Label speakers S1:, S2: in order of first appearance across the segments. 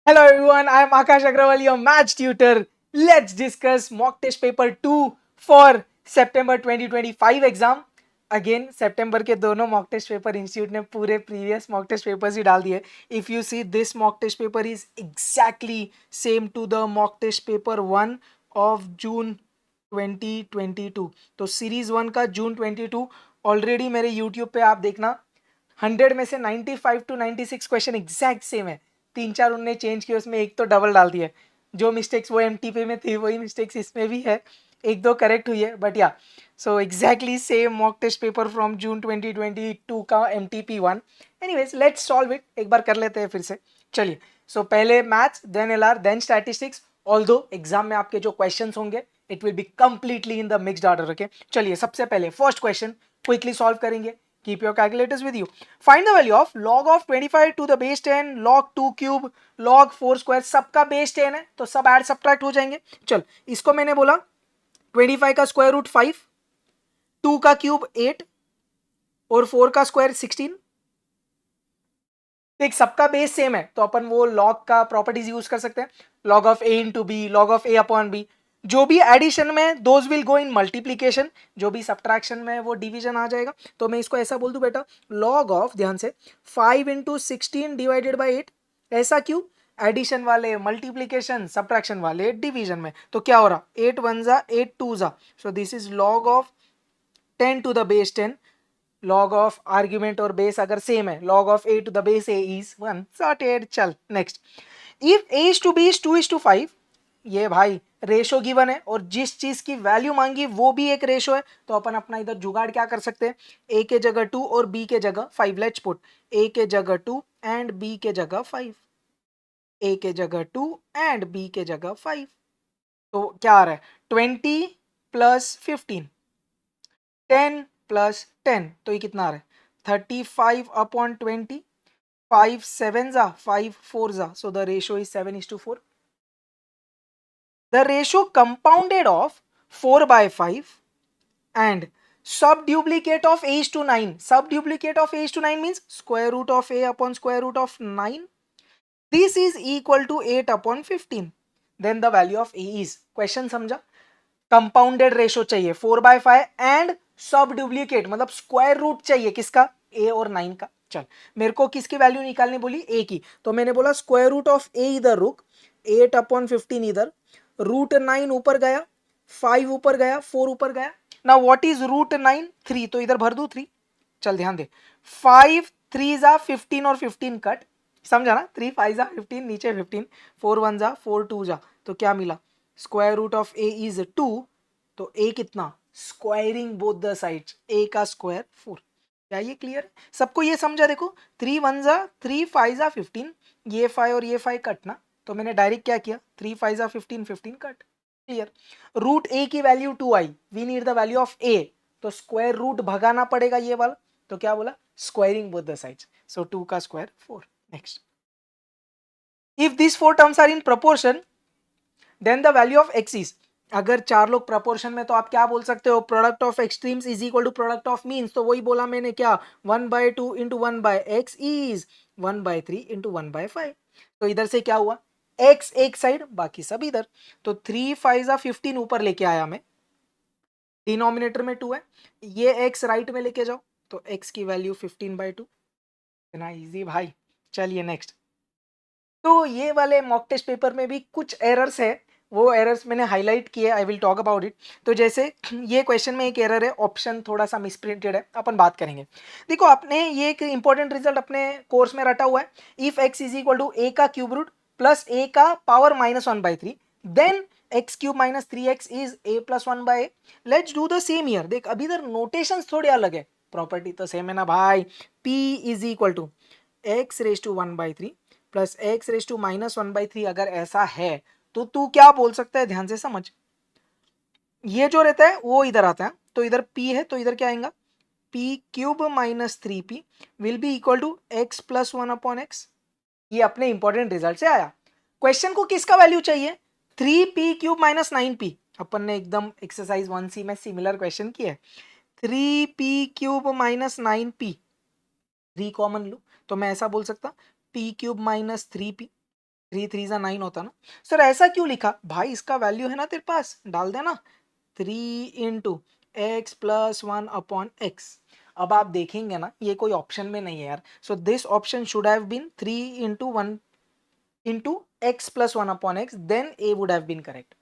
S1: Hello everyone, I am Akash Agrawal, your maths tutor. Let's discuss mock test paper 2 for September 2025 exam. Again सितंबर के दोनों mock test paper institute ने पूरे previous mock test papers ही डाल दिए. If you see this mock test paper is exactly same to the mock test paper 1 of June 2022. तो series 1 का जून 22 ऑलरेडी मेरे यूट्यूब पे आप देखना 100 में से 95 टू 96 क्वेश्चन एग्जैक्ट सेम है. 3-4 उनने चेंज किए, उसमें एक तो डबल डाल दिया. जो मिस्टेक्स वो एमटीपी में थी वही मिस्टेक्स इसमें भी है. एक दो करेक्ट हुई है but yeah so exactly same mock test paper from June 2022 का MTP 1. Anyways let's solve it. एक बार कर लेते हैं फिर से. चलिए. सो पहले maths, then LR, then statistics. Although exam में आपके जो क्वेश्चंस होंगे it will be completely in the mixed order. Okay, चलिए सबसे पहले फर्स्ट क्वेश्चन क्विकली सॉल्व करेंगे. Keep your calculators with you. Find the value of log of 25 to the base 10, log 2 cube, log 4 square. सबका base 10 है तो सब add subtract हो जाएंगे. चल, इसको मैंने बोला 25 का स्क्वायर रूट 5, 2 का क्यूब 8 और 4 का स्क्वायर 16. एक सबका बेस सेम है तो अपन वो लॉग का प्रॉपर्टीज यूज कर सकते हैं. Log of a into b, log of a upon b. जो भी एडिशन में those will go in multiplication, जो भी सब्ट्रैक्शन में वो डिवीजन आ जाएगा. तो मैं इसको ऐसा बोल दूं बेटा, लॉग ऑफ, ध्यान से, 5 इंटू 16 डिवाइडेड बाई 8. ऐसा क्यों? एडिशन वाले मल्टीप्लीकेशन, सब्ट्रैक्शन वाले डिवीजन में. तो क्या हो रहा, 8 1 जा 8 2 जा. So this is log of 10 to the base 10. Log of argument और बेस अगर सेम है, log of a to the base a is 1. Sorted. चल next. If a is to b is 2 is to 5, ये भाई ratio given है और जिस चीज की वैल्यू मांगी वो भी एक रेशो है. तो अपन अपना इधर जुगाड़ क्या कर सकते हैं, a के जगह 2 और b के जगह 5. लेट्स पुट a के जगह 2 एंड b के जगह 5. a के जगह 2 एंड b के जगह 5. तो क्या आ रहा है, 20 प्लस 15, 10 प्लस 10. तो ये कितना आ रहा है, 35 अपॉन 20. 5 7 जा 5 4 जा. So the ratio is 7:4. The ratio compounded of 4 by 5 and subduplicate of a is to 9. Subduplicate of a is to 9 means square root of a upon square root of 9. This is equal to 8 upon 15. Then the value of a is, question समझा, compounded ratio चाहिए 4/5 and सब duplicate मतलब square root चाहिए किसका, a और 9 का. चल, मेरे को किसकी वैल्यू निकालनी बोली, a की. तो मैंने बोला स्क्वायर रूट ऑफ a इधर रुक, 8 अपॉन 15 इधर, रूट 9 ऊपर गया, 5 ऊपर गया, 4 ऊपर गया. ना व्हाट इज रूट 9, 3. तो इधर भर दू 3. चल ध्यान दे, 5 3 जा 15 और 15 कट, समझा ना, 3 5 जा 15, नीचे 15, 4 1 जा 4 2 जा. तो क्या मिला, square root of a is 2. तो a कितना, squaring both the sides, a का स्क्वायर 4. क्या ये क्लियर है सबको, ये समझा. देखो 3 1 जा 3 5 जा 15, ये 5 और ये 5 कटना. तो मैंने डायरेक्ट क्या किया, 3 5 जा 15 15 कट. क्लियर. रूट a की वैल्यू 2 आई, we need the value of a. तो स्क्वायर रूट भगाना पड़ेगा ये वाला. तो क्या बोला, squaring both the sides. So 2 का square 4. Next. If this 4 terms are in proportion then the value of x is, अगर चार लोग प्रपोर्शन में तो आप क्या बोल सकते हो, product of extremes is equal to product of means. तो वही बोला मैंने, क्या 1/2 इंटू 1/x इज 1/3 इंटू 1/5. तो इधर से क्या हुआ, x एक साइड बाकी सब इधर. तो 3 5 15 ऊपर लेके आया मैं, डिनोमिनेटर में 2 है, ये x राइट में लेके जाओ. तो x की वैल्यू 15/2. इतना इजी भाई. चलिए नेक्स्ट. तो ये वाले मॉक टेस्ट पेपर में भी कुछ एरर्स है, वो एरर्स मैंने हाईलाइट किए, I will talk about it. तो जैसे ये क्वेश्चन में एक एरर है, ऑप्शन थोड़ा सा मिसप्रिंटेड है, अपन बात करेंगे. देखो आपने ये एक इंपॉर्टेंट रिजल्ट अपने कोर्स में रटा हुआ है, if x is equal to a का क्यूब रूट प्लस a का power -1/3 then x cube minus 3x is a plus 1/a. Let's do the same year. देख अभी इधर नोटेशन थोड़े अलग है, प्रॉपर्टी तो सेम है ना भाई. p is equal to x raise to 1/3 plus x raise to -1/3. अगर ऐसा है तो तू क्या बोल सकता है, ध्यान से समझ. ये जो रहता है वो इधर आता है, तो इधर p है तो इधर क्या आएगा, p cube minus 3p will be equal to x plus 1/x. ये अपने इंपॉर्टेंट रिजल्ट से आया. क्वेश्चन को किसका वैल्यू चाहिए, 3p क्यूब माइनस 9p. अपन ने एकदम एक्सरसाइज 1C में सिमिलर क्वेश्चन किया है. 3p cube minus 9p, 3 common लो तो मैं ऐसा बोल सकता p क्यूब माइनस 3p 3 3 जा 9 होता ना सर, ऐसा क्यों लिखा भाई? इसका वैल्यू है ना तेरे पास, डाल देना 3 into x plus 1 upon x. अब आप देखेंगे ना ये कोई ऑप्शन में नहीं है यार, so this option should have been 3 into 1 into x plus 1 upon x, then A would have been correct.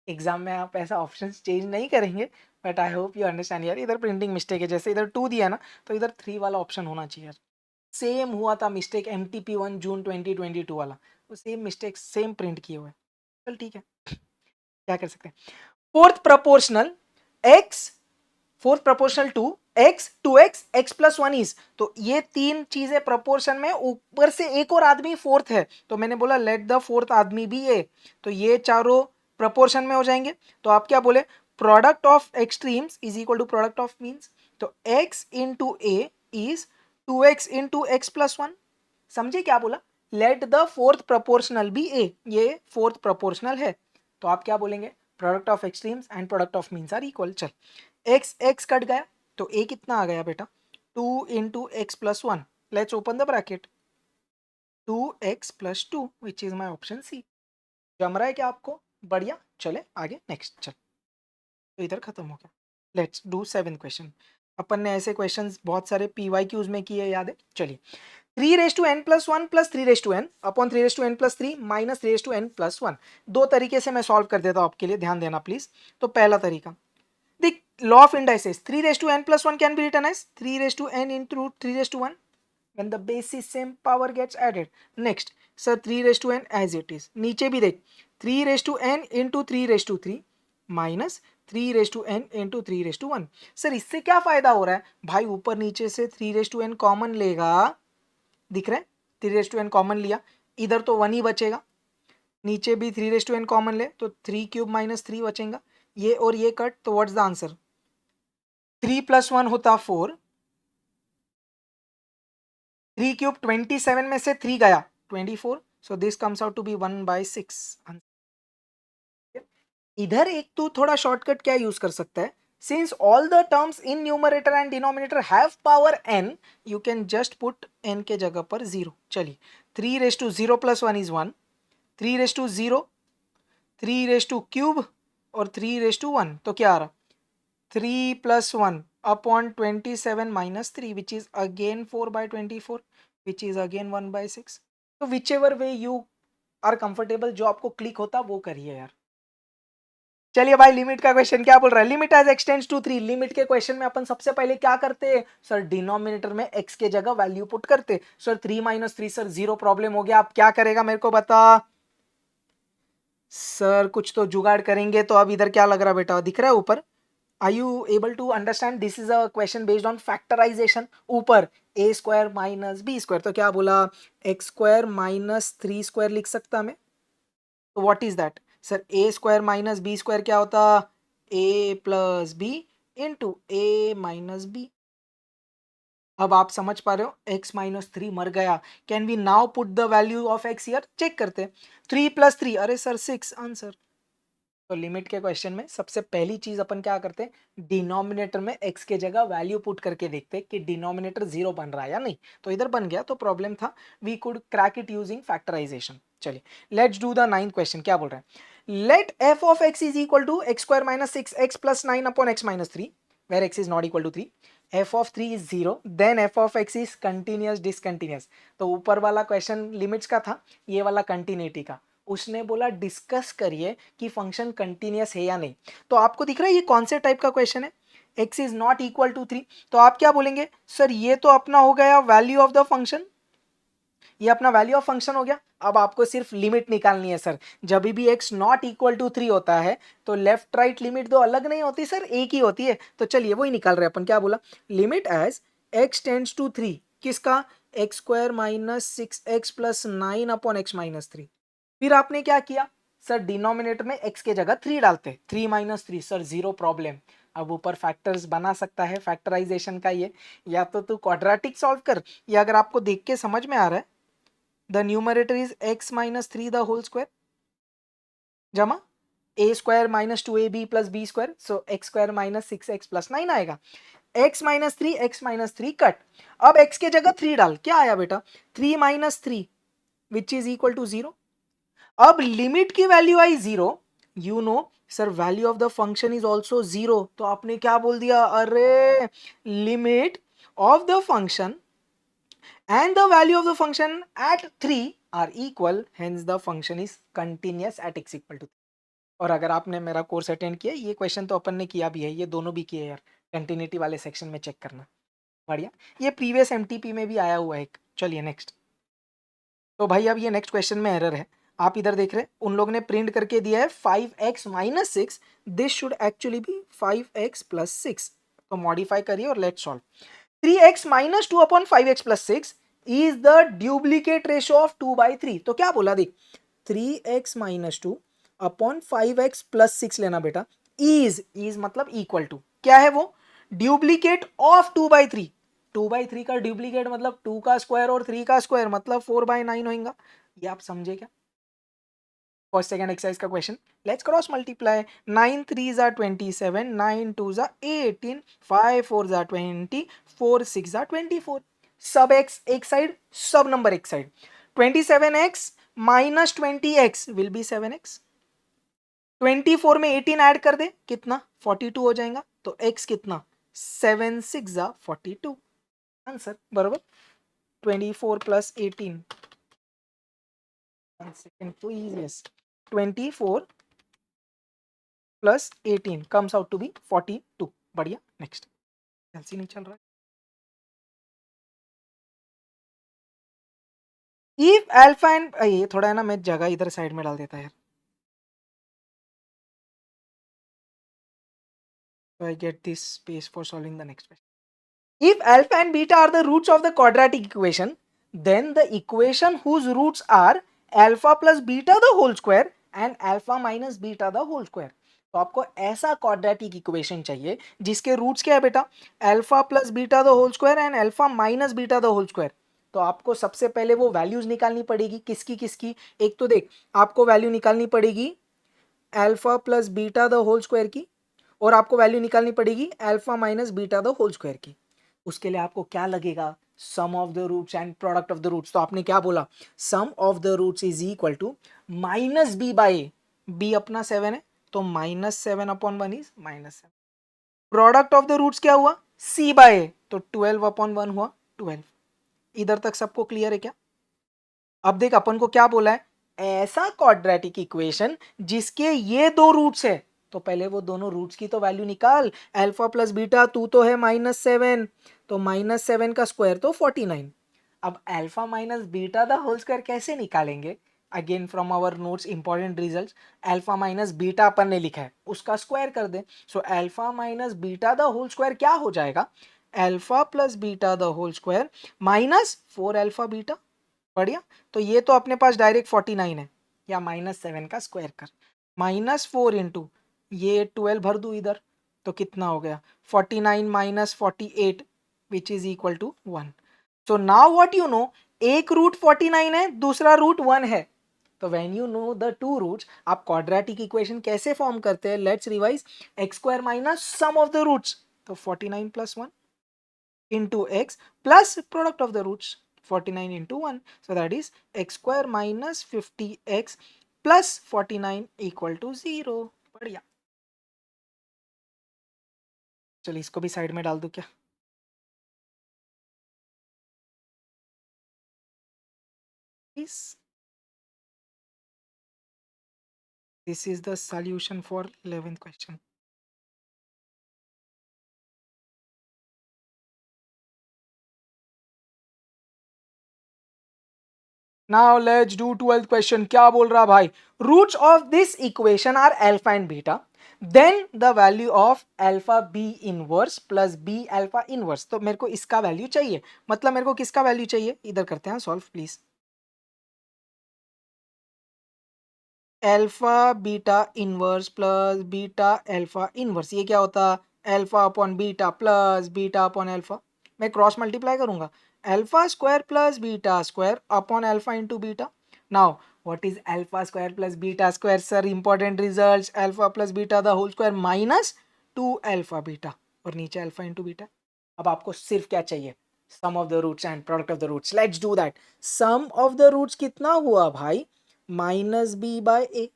S1: Exam में आप ऐसा ऑप्शन चेंज नहीं करेंगे, but I hope you understand यार। इधर प्रिंटिंग मिस्टेक है, जैसे इधर 2 दिया ना तो इधर 3 वाला ऑप्शन होना चाहिए यार। सेम हुआ था मिस्टेक MTP1 जून 2022 वाला, वो सेम मिस्टेक सेम प्रिंट किए हुए। चल ठीक है, क्या कर सकते हैं। Fourth proportional x, fourth proportional to x x plus 1 is, तो ये तीन चीजें प्रपोर्शन में, ऊपर से एक और आदमी फोर्थ है, तो मैंने बोला लेट द फोर्थ आदमी भी ए, तो ये चारों प्रपोर्शन में हो जाएंगे। तो आप क्या बोले, product of extremes is equal to product of means, तो x into a is 2x into x plus 1। समझे क्या बोला, let the fourth proportional be a, ये फोर्थ प्रपोर्शनल है, तो आप क्या बोलेंगे, product of extremes and product of means are equal. चल एक्स एक्स कट गया तो ए कितना आ गया बेटा, 2 into x plus 1, let's open the bracket, 2x plus 2 which is my option C. जम रहा है क्या आपको, बढ़िया। चले आगे नेक्स्ट, चल तो इधर खत्म हो गया। Let's do 7 question. अपन ने ऐसे क्वेश्चंस बहुत सारे PYQs में किए, याद है। चलिए 3 raise to n plus 1 plus 3 raise to n upon 3 raise to n plus 3 minus 3 raise to n plus 1। दो तरीके से मैं सॉल्व कर देता हूँ आपके लिए, ध्यान देना प्लीज। तो पहला तरीका देख, law of indices, 3 raise to n plus 1 can be written as 3 raise to n into 3 raise to 1 when the basis same power gets added. Next sir 3 raised to n as it is, नीचे भी देख 3 raised to n into 3 raised to 3 minus 3 raised to n into 3 raised to 1। Sir इससे क्या फायदा हो रहा है भाई, ऊपर नीचे से 3 raised to n कॉमन लेगा, दिख रहा है 3 raised to n कॉमन लिया, इधर तो 1 ही बचेगा, नीचे भी 3 raised to n कॉमन ले तो 3 क्यूब माइनस 3 बचेगा, ये और ये कट, तो व्हाट्स द आंसर, 3 प्लस 1 होता 4, 3 क्यूब 27 में से 3 गया 24, so this comes out to be 1/6। इधर एक तो थोड़ा शॉर्टकट क्या यूज कर सकता है, since all the terms in numerator and denominator have power n, you can just put n के जगह पर 0। चलिए 3 raise to 0 plus 1 is 1, 3 raise to 0, 3 raise to cube और 3 रेस टू 1, तो क्या आ रहा, 3 plus 1 upon 27 minus 3 which is again 4/24 which is again 1/6। तो whichever way you are comfortable, जो आपको क्लिक होता वो करिए यार। चलिए भाई लिमिट का क्वेश्चन क्या बोल रहा है, limit as x tends to 3। Limit के क्वेश्चन में अपन सबसे पहले क्या करते हैं सर, डिनोमिनेटर में x के जगह वैल्यू पुट करते। सर 3 माइनस 3 सर 0 प्रॉब्लम हो गया, आप क्या करेगा मेरे को बता। सर कुछ तो जुगाड़ करेंगे, तो अब इधर क्या लग रहा है बेटा, दिख रहा है ऊपर, are you able to understand, this is a question based on factorization. ऊपर a square minus b square, तो क्या बोला, एक्स स्क्वायर माइनस 3 स्क्वायर लिख सकता मैं, तो what is that sir, a square minus b square क्या होता, a plus b into a minus b. अब आप समझ पा रहे हो, x माइनस 3 मर गया, can we now put the value of x here, check करते, 3 प्लस 3 अरे सर 6 आंसर। तो लिमिट के क्वेश्चन में सबसे पहली चीज अपन क्या करते हैं, डिनोमिनेटर में x के जगह वैल्यू पुट करके देखते हैं कि डिनोमिनेटर 0 बन रहा है या नहीं, तो इधर बन गया तो प्रॉब्लम था, we could crack it using factorization. चलिए let's do the 9th question, क्या बोल रहा है, let f of x is equal to x square minus 6x plus 9 upon x minus 3 where x is not equal to 3, f of 3 is 0, then f of x is continuous discontinuous. तो ऊपर वाला question limits का था, ये वाला continuity का, उसने बोला डिस्कस करिए कि फंक्शन कंटिन्यूस है या नहीं। तो आपको दिख रहा है ये कौन से टाइप का क्वेश्चन है, x is not equal to 3, तो आप क्या बोलेंगे सर, ये तो अपना हो गया वैल्यू ऑफ द फंक्शन, ये अपना वैल्यू ऑफ फंक्शन हो गया। अब आपको सिर्फ लिमिट निकालनी है सर, जब भी x नॉट इक्वल टू 3 होता है तो लेफ्ट राइट लिमिट दो अलग नहीं होती सर, एक ही होती है। तो चलिए वही निकाल रहे हैं अपन, क्या बोला, limit as x tends to 3, किसका, x square minus 6x plus 9 upon x minus 3। फिर आपने क्या किया सर, डिनोमिनेटर में x के जगह 3 डालते, 3 माइनस 3 सर 0 प्रॉब्लम। अब ऊपर फैक्टर्स बना सकता है फैक्टराइजेशन का ये, या तो तू क्वाड्रेटिक सॉल्व कर, या अगर आपको देख के समझ में आ रहा है, the numerator is x minus 3 the whole square जमा a square minus 2ab plus b square, so x square minus 6x plus 9 आएगा, x माइनस थ्री कट। अब x के जगह 3 डाल, क्या आया बेटा, 3 minus 3 which is equal to 0, अब लिमिट की वैल्यू आई 0, you know sir value of the function is also 0, तो आपने क्या बोल दिया, अरे limit of the function and the value of the function at 3 are equal, hence the function is continuous at x equal to 3. और अगर आपने मेरा कोर्स अटेंड किया, ये क्वेश्चन तो अपन ने किया भी है, ये दोनों भी किए यार, कंटिन्यूटी वाले सेक्शन में चेक करना, बढ़िया, ये प्रीवियस एमटीपी में भी आया हुआ है एक। चलिए नेक्स्ट। तो भाई अब ये नेक्स्ट क्वेश्चन में एरर है, आप इधर देख रहे हैं, उन लोग ने प्रिंट करके दिया है 5x minus 6, this should actually be 5x plus 6, तो मॉडिफाई करिए और let's solve. 3x minus 2 upon 5x plus 6 is the duplicate ratio of 2/3, तो क्या बोला देख, 3x minus 2 upon 5x plus 6 लेना बेटा, इज मतलब इक्वल टू, क्या है वो, ड्यूप्लीकेट ऑफ 2/3, 2/3 का ड्यूप्लीकेट मतलब 2 का स्क्वायर और 3 का स्क्वायर मतलब 4/9 होगा, ये आप समझे क्या। फर्स्ट सेकंड एक्सरसाइज का question, let's cross multiply, 9 3 are 27, 9 2 are 18, 5 4 are 20, 4 6 are 24, सब x एक साइड, सब नंबर एक side, 27x minus 20x will be 7x, 24 में 18 ऐड कर दे कितना 42 हो जाएगा, तो x कितना 7 6 are 42, आंसर बराबर 24 plus 18, 1 second please, 24 plus 18 comes out to be 42, बढ़िया नेक्स्ट, एलसी नहीं चल रहा है। इफ अल्फा एंड, ये थोड़ा है ना, मैं जगह इधर साइड में डाल देता है यार, so I get this space for solving the next question. If alpha and beta are the roots of the quadratic equation, then the equation whose roots are alpha plus beta the whole square and alpha minus beta the whole square. तो आपको ऐसा quadratic equation चाहिए जिसके roots क्या है बेटा, alpha plus beta the whole square and alpha minus beta the whole square. तो आपको सबसे पहले वो वैल्यूज निकालनी पड़ेगी, किसकी किसकी, एक तो देख आपको वैल्यू निकालनी पड़ेगी alpha plus beta the whole square की, और आपको वैल्यू निकालनी पड़ेगी alpha minus beta the whole square की। उसके लिए आपको क्या लगेगा, sum of the roots and product of the roots. तो आपने क्या बोला, sum of the roots is equal to minus b by a, b अपना 7 है तो -7 upon 1 is -7, product of the roots क्या हुआ, सी बाय ए, तो 12 अपॉन 1 हुआ 12। इधर तक सबको क्लियर है क्या। अब देख अपन को क्या बोला है, ऐसा क्वाड्रेटिक इक्वेशन जिसके ये दो रूट्स है, तो पहले वो दोनों रूट्स की तो वैल्यू निकाल, अल्फा प्लस बीटा तू तो है -7, तो -7 का स्क्वायर तो 49। अब alpha minus beta the whole square कैसे निकालेंगे, again from our notes important results, alpha minus beta अपन ने लिखा है उसका स्क्वायर कर दे, so alpha minus beta the whole square क्या हो जाएगा, alpha plus beta the whole square minus 4 alpha beta, बढ़िया। तो ये तो अपने पास डायरेक्ट 49 है, या -7 का स्क्वायर कर, -4 इंटू ये 12 भर दूँ इधर, तो कितना हो गया 49 minus 48 which is equal to 1। So now what you know, एक रूट 49 है दूसरा रूट 1 है, तो when you know the two roots आप क्वाड्रेटिक इक्वेशन कैसे फॉर्म करते हैं, let's revise, x square minus sum of the roots, तो 49 प्लस 1 into x plus product of the roots, 49 into 1, so that is x square minus 50x plus 49 equal to 0, बढ़िया। चलिए इसको भी साइड में डाल दूं क्या, this is the solution for 11th question. Now let's do 12th question, क्या बोल रहा भाई, roots of this equation are alpha and beta, then the value of alpha b inverse plus b alpha inverse, तो मेरे को इसका value चाहिए, मतलब मेरे को किसका वैल्यू चाहिए, इधर करते हैं solve please, alpha beta inverse plus beta alpha inverse, ये क्या होता है alpha upon beta plus beta upon alpha, मैं क्रॉस मल्टीप्लाई करूंगा, alpha square plus beta square upon alpha into beta. Now what is alpha square plus beta square, sir important results, alpha plus beta the whole square minus 2 alpha beta, और नीचे alpha into beta. अब आपको सिर्फ क्या चाहिए, sum of the roots and product of the roots, let's do that. Sum of the roots कितना हुआ भाई, minus b by a.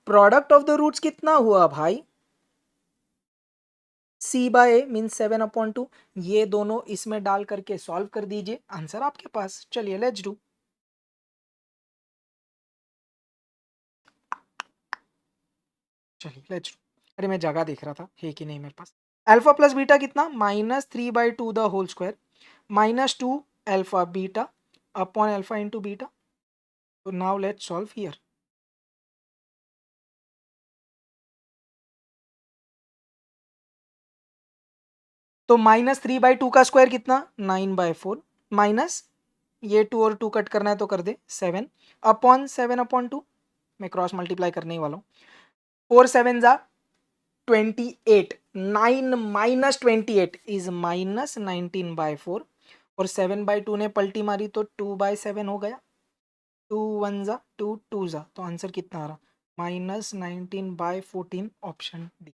S1: Product of the roots कितना हुआ भाई, सी बाय ए मीन्स 7/2। ये दोनों इसमें डाल करके सॉल्व कर दीजिए, आंसर आपके पास। चलिए लेट्स डू। चलिए लेट्स डू। अरे मैं जगह देख रहा था है कि नहीं मेरे पास। अल्फा प्लस बीटा कितना, -3/2 the whole square, -2 alpha beta upon alpha into beta. तो नाउ लेट्स सॉल्व हियर। तो -3/2 का स्क्वायर कितना, 9/4, माइनस ये 2 और 2 कट करना है तो कर दे, 7 अपॉन 7/2। मैं क्रॉस मल्टीप्लाई करने ही वाला हूँ। 4 7 जा 28, 9 माइनस 28 इज -19/4, और 7/2 ने पलटी मारी तो 2/7 हो गया। 2 1 जा 2 2 जा, तो आंसर कितना आ रहा, -19/14, option D.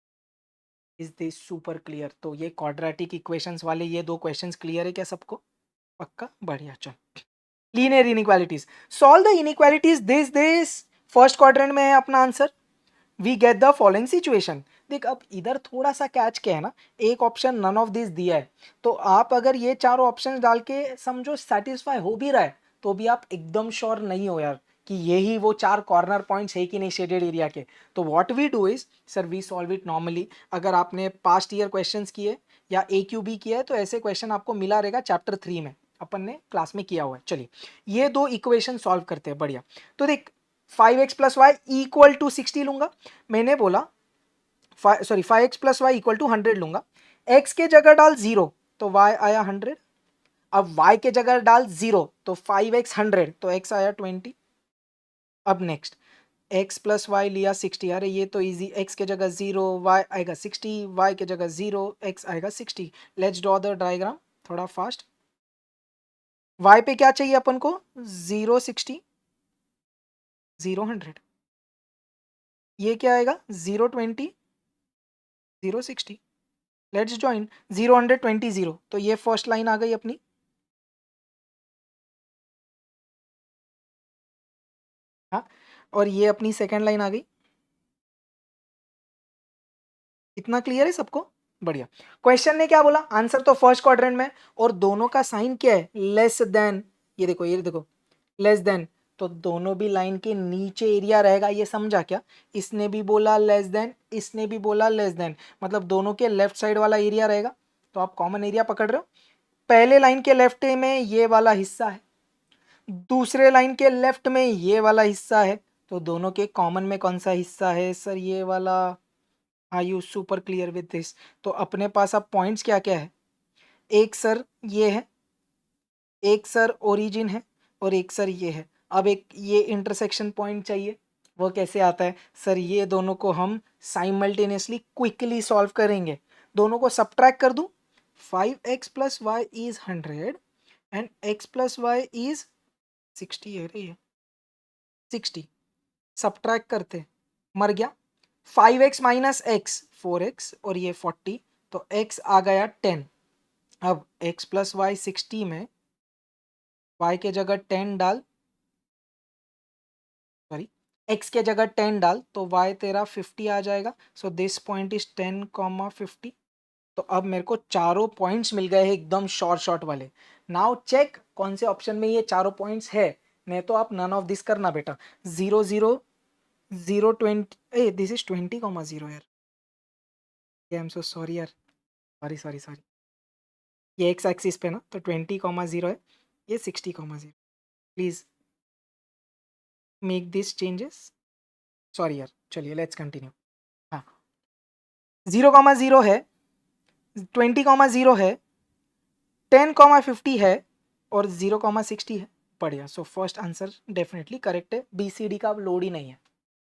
S1: Is this super clear? तो ये क्वाड्रेटिक इक्वेशंस वाले ये दो क्वेश्चंस क्लियर है क्या सबको? पक्का, बढ़िया। चल, linear inequalities, solve the inequalities this first quadrant में है अपना आंसर। We get the following situation. देख अब इधर थोड़ा सा कैच क्या है ना, एक ऑप्शन नन ऑफ दिस दिया है, तो आप अगर ये चारों ऑप्शन डाल के समझो सेटिस्फाई हो भी रहा है, तो भी आप एकदम श्योर नहीं हो यार कि यही वो चार कॉर्नर पॉइंट्स है कि नहीं शेडेड एरिया के। तो what we do is, sir we solve it normally. अगर आपने पास्ट ईयर क्वेश्चंस किए या ए क्यू बी किया है तो ऐसे क्वेश्चन आपको मिला रहेगा चैप्टर 3 में, अपन ने क्लास में किया हुआ है। चलिए ये दो इक्वेशन सॉल्व करते हैं, बढ़िया। तो देख 5x plus Y equal to 60 लूंगा, मैंने बोला 5x plus Y equal to 100 लूंगा। x के जगह डाल 0 तो y आया 100, अब y के जगह डाल 0 तो 5x 100 तो x आया 20। अब नेक्स्ट x प्लस वाई लिया 60, अरे ये तो इजी, x के जगह 0 y आएगा 60, y के जगह 0 x आएगा 60। लेट्स ड्रॉ द डायग्राम थोड़ा फास्ट। y पे क्या चाहिए अपन को, 0 60 0 100, ये क्या आएगा 0 20 0 60। लेट्स ज्वाइन 0 100 20 0, तो ये फर्स्ट लाइन आ गई अपनी। हाँ, और ये अपनी सेकेंड लाइन आ गई। इतना क्लियर है सबको, बढ़िया। क्वेश्चन ने क्या बोला, आंसर तो फर्स्ट क्वाड्रेंट में, और दोनों का साइन क्या है, लेस देन। ये देखो लेस देन, तो दोनों भी लाइन के नीचे एरिया रहेगा, ये समझा क्या? इसने भी बोला लेस देन, इसने भी बोला लेस देन, मतलब दोनों के लेफ्ट साइड वाला एरिया रहेगा। तो आप कॉमन एरिया पकड़ रहे हो, पहले लाइन के लेफ्ट में ये वाला हिस्सा है, दूसरे लाइन के लेफ्ट में ये वाला हिस्सा है, तो दोनों के कॉमन में कौन सा हिस्सा है सर, ये वाला। Are you super clear with this? तो अपने पास अब पॉइंट्स क्या क्या है, एक सर ये है, एक सर ओरिजिन है, और एक सर ये है। अब एक ये इंटरसेक्शन पॉइंट चाहिए, वो कैसे आता है सर, ये दोनों को हम साइमल्टेनियसली क्विकली सॉल्व करेंगे। दोनों को सब्ट्रैक्ट कर दूं, 5x plus y is 100 and x plus y is 60 है रे, 60 सब्ट्रैक्ट करते, मर गया। 5x माइनस एक्स 4x, और ये 40, तो x आ गया 10। अब x प्लस वाई 60 में y के जगह 10 डाल, सॉरी x के जगह 10 डाल, तो y तेरा 50 आ जाएगा। So this point is 10,50। तो अब मेरे को चारों पॉइंट्स मिल गए हैं एकदम शॉर्ट शॉर्ट वाले। नाउ चेक कौन से ऑप्शन में ये चारों पॉइंट्स है, नहीं तो आप नन ऑफ दिस करना बेटा। 0 0 0 20, ए दिस इज 20,0 यार, आई एम सो सॉरी यार, सॉरी सॉरी सॉरी। ये एक्स एक्सिस पे ना, तो 20,0 है, ये 60,0। Please make this changes, sorry यार। चलिए लेट्स कंटिन्यू। हाँ, 0,0 है, 20,0 है, 10,50 है, और 0,60 है। बढ़िया, so first answer definitely correct है, बी सी डी का अब लोड ही नहीं है।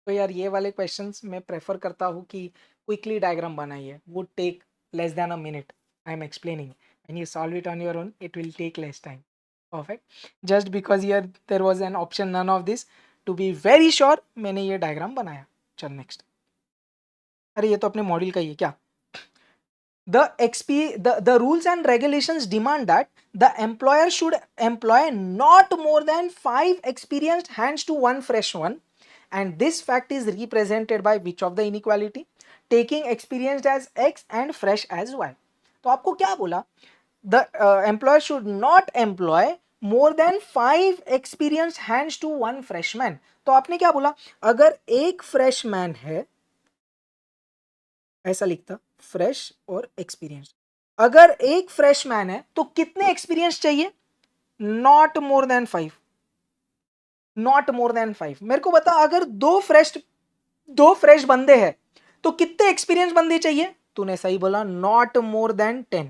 S1: तो यार ये वाले क्वेश्चंस मैं प्रेफर करता हूँ कि क्विकली डायग्राम बनाइए, would take less than a minute. I am explaining and you solve it on your own, it will take less time. Perfect, just because यर there was an option none of this, to be very sure मैंने ये diagram बनाया। चल next. अरे ये तो अपने module का ही है क्या? The rules and regulations demand that the employer should employ not more than 5 experienced hands to one fresh one, and this fact is represented by which of the inequality, taking experienced as x and fresh as y. तो आपको क्या बोला, the employer should not employ more than 5 experienced hands to one freshman. तो आपने क्या बोला, अगर एक फ्रेशमैन है, ऐसा लिखता फ्रेश और एक्सपीरियंस, अगर एक फ्रेशमैन है तो कितने एक्सपीरियंस चाहिए, not more then 5, not more then 5। मेरे को बता, अगर दो फ्रेश बंदे हैं तो कितने एक्सपीरियंस बंदे चाहिए, तूने सही बोला, नॉट मोर देन 10।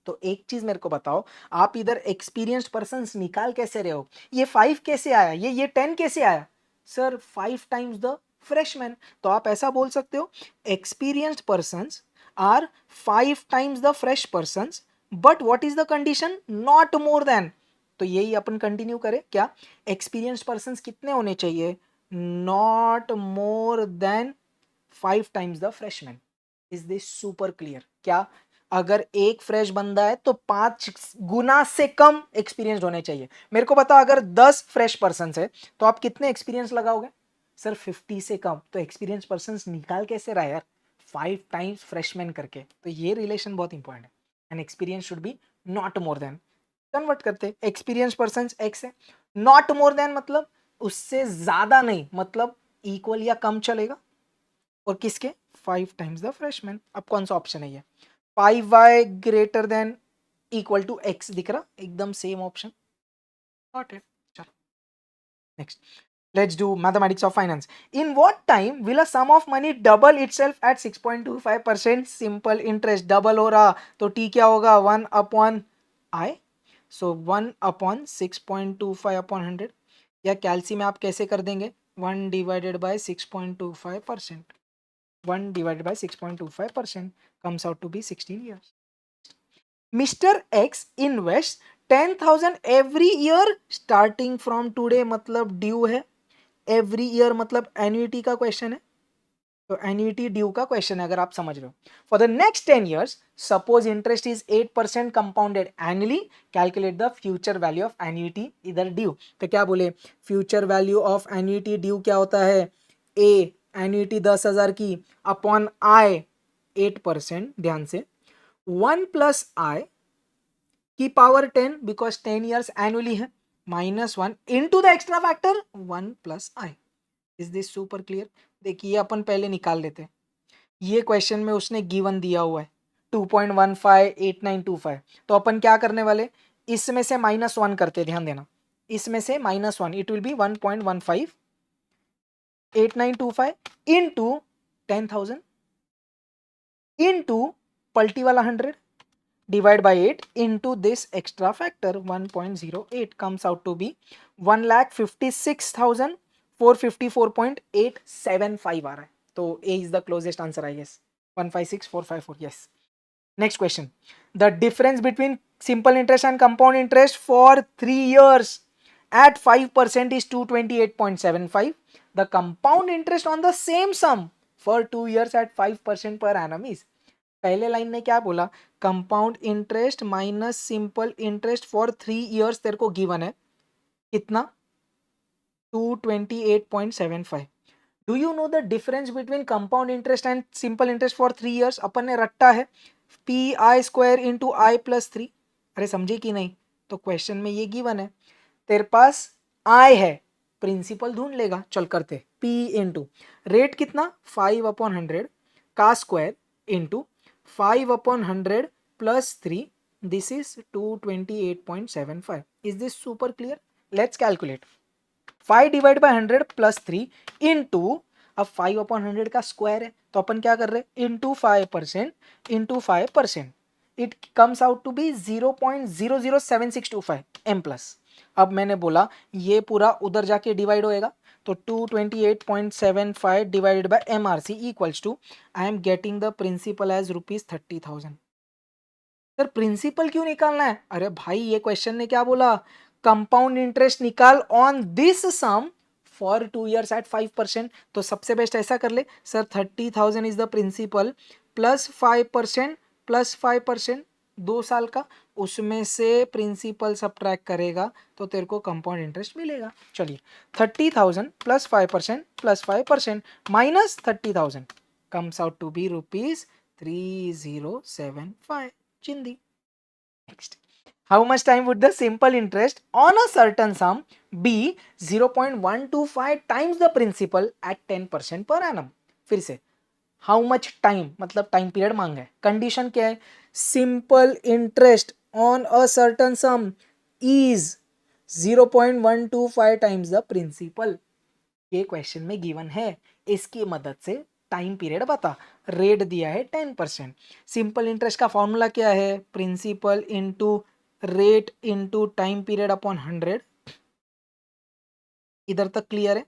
S1: तो एक चीज मेरे को बताओ, आप इधर एक्सपीरियंस्ड पर्सन निकाल कैसे रहे हो, ये 5 कैसे आया, ये 10 कैसे आया, सर 5 टाइम्स द फ्रेशमैन। तो आप ऐसा बोल सकते हो, experienced persons are 5 times the fresh persons, but what is the condition, not more than. तो यही अपन कंटिन्यू करें क्या, एक्सपीरियंस्ड पर्सन्स कितने होने चाहिए, not more then 5 times the freshman. Is this super clear? क्या अगर एक फ्रेश बंदा है तो 5 गुना से कम एक्सपीरियंस होने चाहिए। मेरे को बता, अगर 10 फ्रेश पर्सन है तो आप कितने एक्सपीरियंस लगाओगे, सर 50 से कम। तो एक्सपीरियंस पर्सन निकाल कैसे रहा यार, 5 टाइम्स फ्रेशमैन करके। तो ये रिलेशन बहुत इंपॉर्टेंट है, and experience should be not more then. Convert करते, एक्सपीरियंस पर्सन एक्स है, नॉट मोर देन मतलब उससे ज्यादा नहीं, मतलब इक्वल या कम चलेगा, और किसके, 5 टाइम्स द फ्रेशमैन। अब कौन सा ऑप्शन है ये, 5y greater than equal to x, दिख रहा, एकदम सेम ऑप्शन। गॉट इट, चलो next, let's do mathematics of finance. In what time will a sum of money double itself at 6.25% simple interest? Double हो रहा तो t क्या होगा, 1 upon i, so 1 upon 6.25 upon 100, या कैलसी में आप कैसे कर देंगे, 1 divided by 6.25%, 1 divided by 6.25% comes out to be 16 years. Mr. X invests 10,000 every year starting from today, मतलब ड्यू है, every year मतलब एन्युटी का क्वेश्चन है, तो एन्युटी ड्यू का क्वेश्चन है अगर आप समझ रहे हो। For the next 10 years suppose interest is 8% compounded annually, calculate the future value of annuity इधर ड्यू। तो क्या बोले, future value of annuity due क्या होता है, ए एन्युटी 10,000 की अपॉन आई 8%, ध्यान से 1 प्लस आई की पावर 10 बिकॉज 10 ईयर्स एनुअली है, -1 into the extra factor 1 plus I. Is this super clear? देखिए अपन पहले निकाल लेते हैं, ये क्वेश्चन में उसने गिवन दिया हुआ है 2.158925, तो अपन क्या करने वाले, इसमें से -1 करते, ध्यान देना, इसमें से -1, it will be 1.15 8925 into 10,000 into पल्टी वाला 100 divide by 8 into this extra factor 1.08 comes out to be 1,56,454.875 आ रहा है। तो A is the closest answer I guess, 156,454, yes. Next question, the difference between simple interest and compound interest for 3 years at 5% is 228.75. The compound interest on the same sum for 2 years at 5% per annum is, पहले line ने क्या बोला, compound interest minus simple interest for 3 years तेरे को given है, कितना, 228.75। Do you know the difference between compound interest and simple interest for 3 years? अपन ने रट्टा है p i square into i plus 3, अरे समझे कि नहीं, तो क्वेश्चन में ये गिवन है, तेरे पास आई है, प्रिंसिपल ढूंढ लेगा, चल करते, पी इंटू रेट कितना 5/100 का square into 5/100 plus 3, this is 228.75. Is this super clear? Let's calculate. 5 divided by 100 plus 3 into, अब 5/100 का स्क्वायर है तो अपन क्या कर रहे हैं, into 5%, it comes out to be 0.007625 m plus. अब मैंने बोला ये पूरा उधर जाके डिवाइड होएगा, तो 228.75 divided by MRC equals to, I am getting the principal as ₹30,000। Sir principal क्यों निकालना है, अरे भाई ये क्वेश्चन ने क्या बोला, कंपाउंड इंटरेस्ट निकाल on this sum for 2 years at 5%। तो सबसे बेस्ट ऐसा कर ले, sir 30,000 is the principal plus 5% plus 5%, 2 साल का, उसमें से प्रिंसिपल सब्ट्रैक्ट करेगा तो तेरे को कंपाउंड इंटरेस्ट मिलेगा। चलिए 30,000 plus 5% minus 30,000 comes out to be rupees 3075 चिंदी। Next, how much time would the simple interest on a certain sum be 0.125 times the principal at 10% per annum? फिर से हाउ मच टाइम मतलब time period मांगा है, condition क्या है, simple interest on a certain sum is 0.125 times the principal. ये question में given है, इसकी मदद से टाइम पीरियड बता, रेट दिया है 10%। सिंपल इंटरेस्ट का फॉर्मूला क्या है, principal into rate into time period upon 100। इधर तक क्लियर है,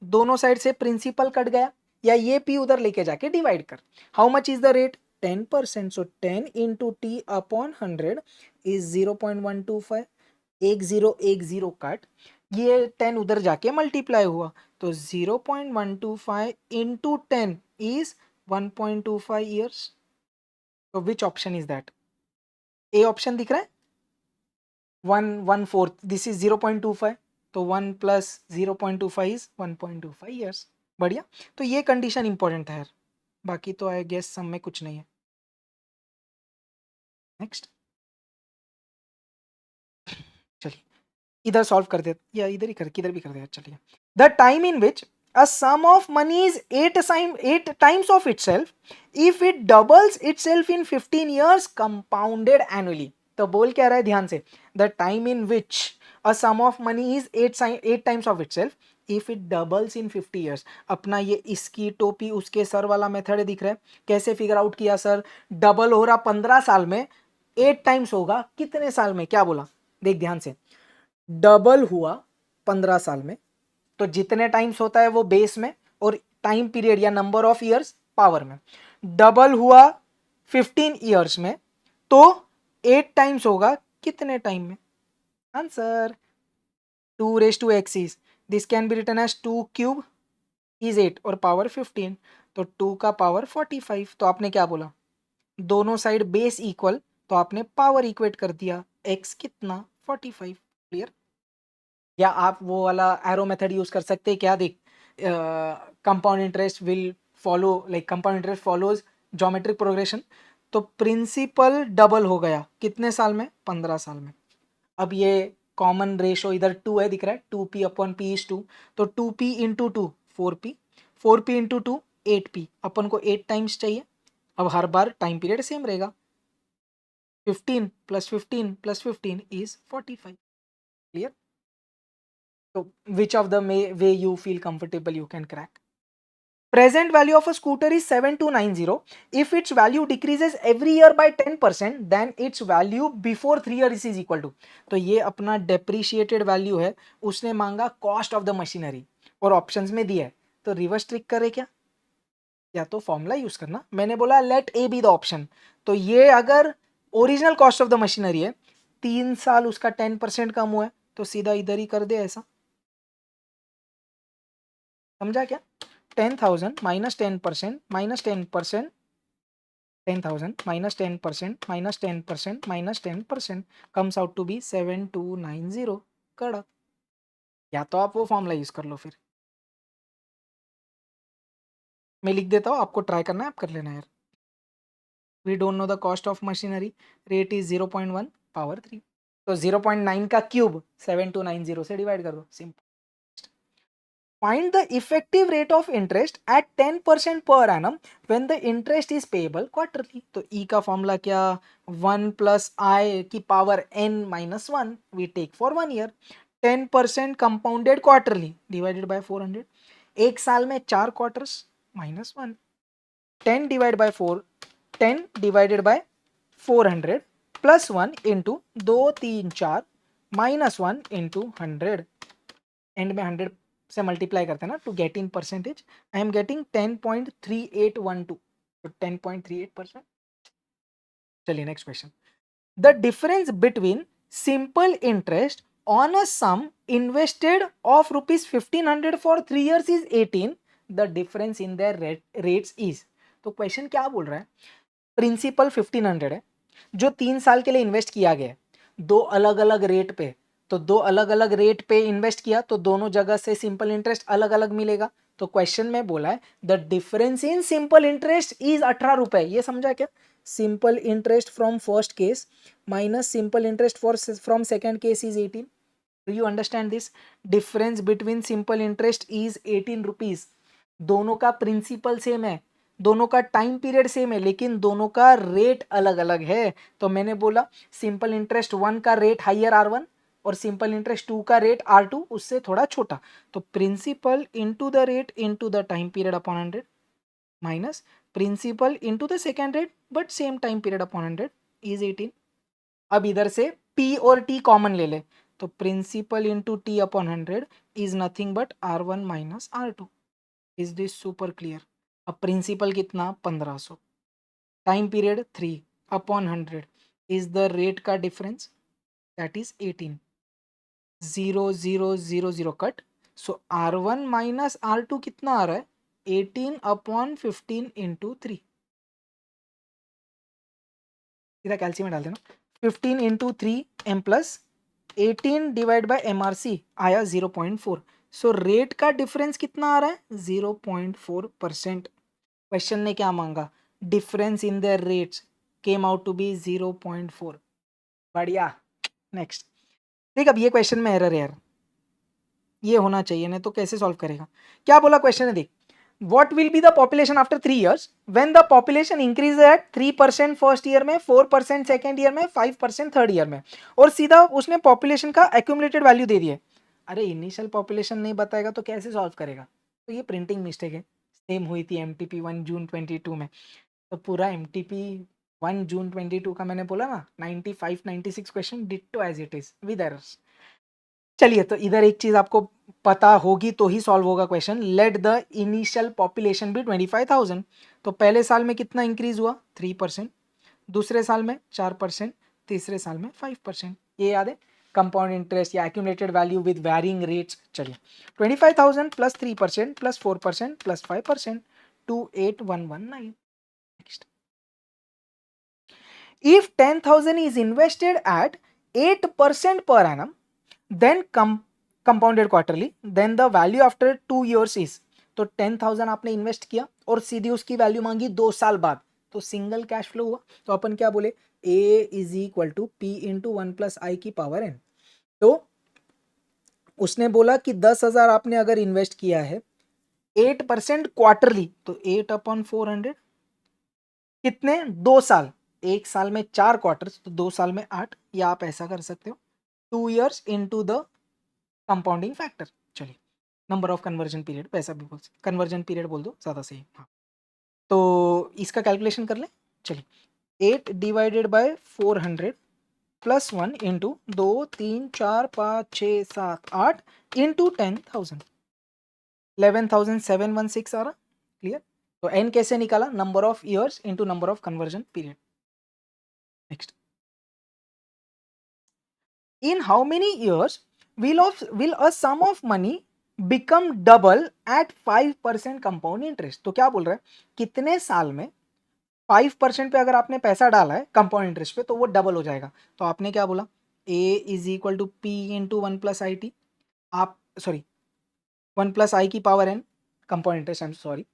S1: दोनों साइड से प्रिंसिपल कट गया, या ये पी उधर लेके जाके डिवाइड कर। How much is the rate, 10%, so 10 into t upon 100 is 0.125। 1010 cut, ये 10 उधर जाके मल्टीप्लाई हुआ तो 0.125 इंटू 10 इज 1.25 ईयर्स। तो which option is that, a option दिख रहा है, 1/4, दिस इज 0.25, तो 1 प्लस 0.25 इज 1.25 ईयर्स। बढ़िया, तो ये कंडीशन इंपॉर्टेंट है यार, बाकी तो आई गेस सम में कुछ नहीं है। नेक्स्ट, चलिए इधर सॉल्व कर दे, या इधर ही कर, किधर भी कर दे। चलिए, the time in which a sum of money is 8 times of itself if it doubles itself in 15 years compounded annually। तो बोल क्या रहा है ध्यान से, the time in which a sum of money is 8 times of itself if it doubles in 50 years। अपना ये इसकी टोपी उसके सर वाला मेथड दिख रहा है, कैसे फिगर आउट किया सर, डबल हो रहा 15 साल में, 8 टाइम्स होगा कितने साल में, क्या बोला देख ध्यान से, डबल हुआ 15 साल में, तो जितने टाइम्स होता है वो बेस में, और टाइम पीरियड या नंबर ऑफ ईयर्स पावर में। डबल हुआ 15 ईयर्स में, तो 8 टाइम्स होगा कितने टाइम में, answer 2 raised to x is, this can be written as 2 cube is 8 और पावर 15, तो 2 का पावर 45। तो आपने क्या बोला, दोनों साइड बेस इक्वल, तो आपने पावर इक्वेट कर दिया, x कितना 45। क्लियर, या आप वो वाला एरो मेथड यूज कर सकते हैं, क्या देख, compound interest will follow, like compound interest follows geometric progression. तो प्रिंसिपल डबल हो गया कितने साल में, 15 साल में। अब ये कॉमन रेशो इधर 2 है दिख रहा है, 2p अपॉन p इज 2, तो 2p into 2 4p, 4p into 2 8p, अपन को 8 टाइम्स चाहिए। अब हर बार टाइम पीरियड सेम रहेगा, 15 plus 15 plus 15 is 45। Clear, so which of the way you feel comfortable you can crack. Present value of a scooter is 7290. If its value decreases every year by 10%, then its value before 3 years is equal to, तो ये अपना depreciated value है, उसने मांगा cost of the machinery और options में दिया है, तो रिवर्स ट्रिक करे क्या, या तो फॉर्मूला यूज करना, मैंने बोला let A be the option, तो ये अगर original cost of the machinery है, 3 साल उसका 10% कम हुआ है, तो सीधा इधर ही कर दे ऐसा, समझा क्या, 10,000 minus 10% minus 10%, 10,000 minus 10% minus 10% minus 10% comes out to be 7290। कड़क, या तो आप वो फॉर्मूला यूज कर लो, फिर मैं लिख देता हूँ, आपको ट्राई करना है, आप कर लेना यार। We don't know the cost of machinery, rate is 0.1 power 3, तो 0.9 का क्यूब 7290 से डिवाइड कर दो, simple. Find the effective rate of interest at 10% per annum when the interest is payable quarterly। तो E का फॉर्मूला क्या, 1 प्लस आई की power n minus 1 we take for 1 year, 10% compounded quarterly divided by 400, एक साल में 4 quarters minus 1, 10 divide by 4, 10 divided by 400 plus 1 into 2 3 4 minus 1 into 100, end में 100 से multiply करते हैं ना to get in percentage, I am getting 10.3812, तो 10.38%। चलिए next question, the difference between simple interest on a sum invested of ₹1500 for 3 years is 18, the difference in their rates is. तो question क्या बोल रहा है, प्रिंसिपल 1500 है, जो 3 साल के लिए इन्वेस्ट किया गया है, दो अलग अलग रेट पे, तो दो अलग अलग रेट पे इन्वेस्ट किया तो दोनों जगह से सिंपल इंटरेस्ट अलग अलग मिलेगा। तो क्वेश्चन में बोला है the difference in simple interest is 18 रुपए। ये समझा क्या? Simple interest from first case minus simple interest for from second case is 18। Do you understand this? Difference between simple interest is 18 rupees. दोनों का प्रिंसिपल सेम है, दोनों का time period same है, लेकिन दोनों का रेट अलग अलग है। तो मैंने बोला सिंपल इंटरेस्ट 1 का रेट हाइयर R1 और सिंपल इंटरेस्ट 2 का रेट R2 उससे थोड़ा छोटा। तो principal into the rate into the time period upon 100 minus principal into the second rate but same time period upon 100 is 18। अब इधर से P और T कॉमन ले ले, तो principal into t upon 100 is nothing but R1 minus R2। Is this super clear? अब principal कितना? 1500, time period 3 upon 100 is the rate का difference that is 18। 0 0 0 0 cut, so R1 minus R2 कितना आ रहा है? 18 upon 15 into 3। सीधा calcium में डाल देना, 15 into 3 m plus 18 divide by MRC आया 0.4। सो रेट का डिफरेंस कितना आ रहा है? 0.4%। क्वेश्चन ने क्या मांगा? Difference in the rates came out to be 0.4। बढ़िया। नेक्स्ट देख, अब ये क्वेश्चन में एरर है यार, ये होना चाहिए, नहीं तो कैसे सॉल्व करेगा? क्या बोला क्वेश्चन है देख, what will be the population after 3 years when the population increases at 3% first year में, 4% सेकेंड ईयर में, 5% थर्ड ईयर में, और सीधा उसने पॉपुलेशन का एक्यूमुलेटेड वैल्यू दे दिया। अरे इनिशियल पॉपुलेशन नहीं बताएगा तो कैसे सॉल्व करेगा? तो ये प्रिंटिंग मिस्टेक है, सेम हुई थी MTP 1 जून 22 में। तो पूरा MTP 1 जून 22 का मैंने बोला ना 95-96 question ditto as it is with errors. चलिए, तो इधर एक चीज आपको पता होगी तो ही सॉल्व होगा question. Let the initial population be 25,000। तो पहले साल में कितना इंक्रीज हुआ? 3%, दूसरे साल में 4%, तीसरे साल में 5%। ये याद है? कंपाउंड इंटरेस्ट या accumulated value with varying rates. चलिए, 25,000 plus 3% plus 4% plus 5%, 28,119। Next, if 10,000 is invested at 8% per annum then compounded quarterly, then the value after 2 years is। तो 10,000 आपने इन्वेस्ट किया और सीधी उसकी वैल्यू मांगी 2 साल बाद, तो सिंगल कैश फ्लो हुआ। तो अपन क्या बोले? A is equal to P into 1 plus i की पावर n। तो उसने बोला कि 10,000 आपने अगर इन्वेस्ट किया है 8% क्वार्टरली, तो 8/400 कितने? 2 साल, एक साल में 4 क्वार्टर्स, तो 2 साल में 8, या आप ऐसा कर सकते हो 2 years into the compounding factor. चलिए, नंबर ऑफ कन्वर्जन पीरियड, पैसा भी बोल सकते, कन्वर्जन पीरियड बोल दो ज़्यादा सही। हाँ, तो इसका कैलकुलेशन कर लें। चलिए, 8 divided by 400 plus 1 into 2 3 4 5 6 7 8 into 10,000, 11,716 आ रहा। क्लियर? तो n कैसे निकाला? Number of years into number of conversion period. Next, in how many years will a sum of money become double at 5% compound interest? तो क्या बोल रहा है? कितने साल में 5% पे अगर आपने पैसा डाला है कंपाउंड इंटरेस्ट पे तो वो डबल हो जाएगा। तो आपने क्या बोला? A is equal to P into 1 plus i t, आप सॉरी 1 प्लस आई की power n, compound interest, I am sorry,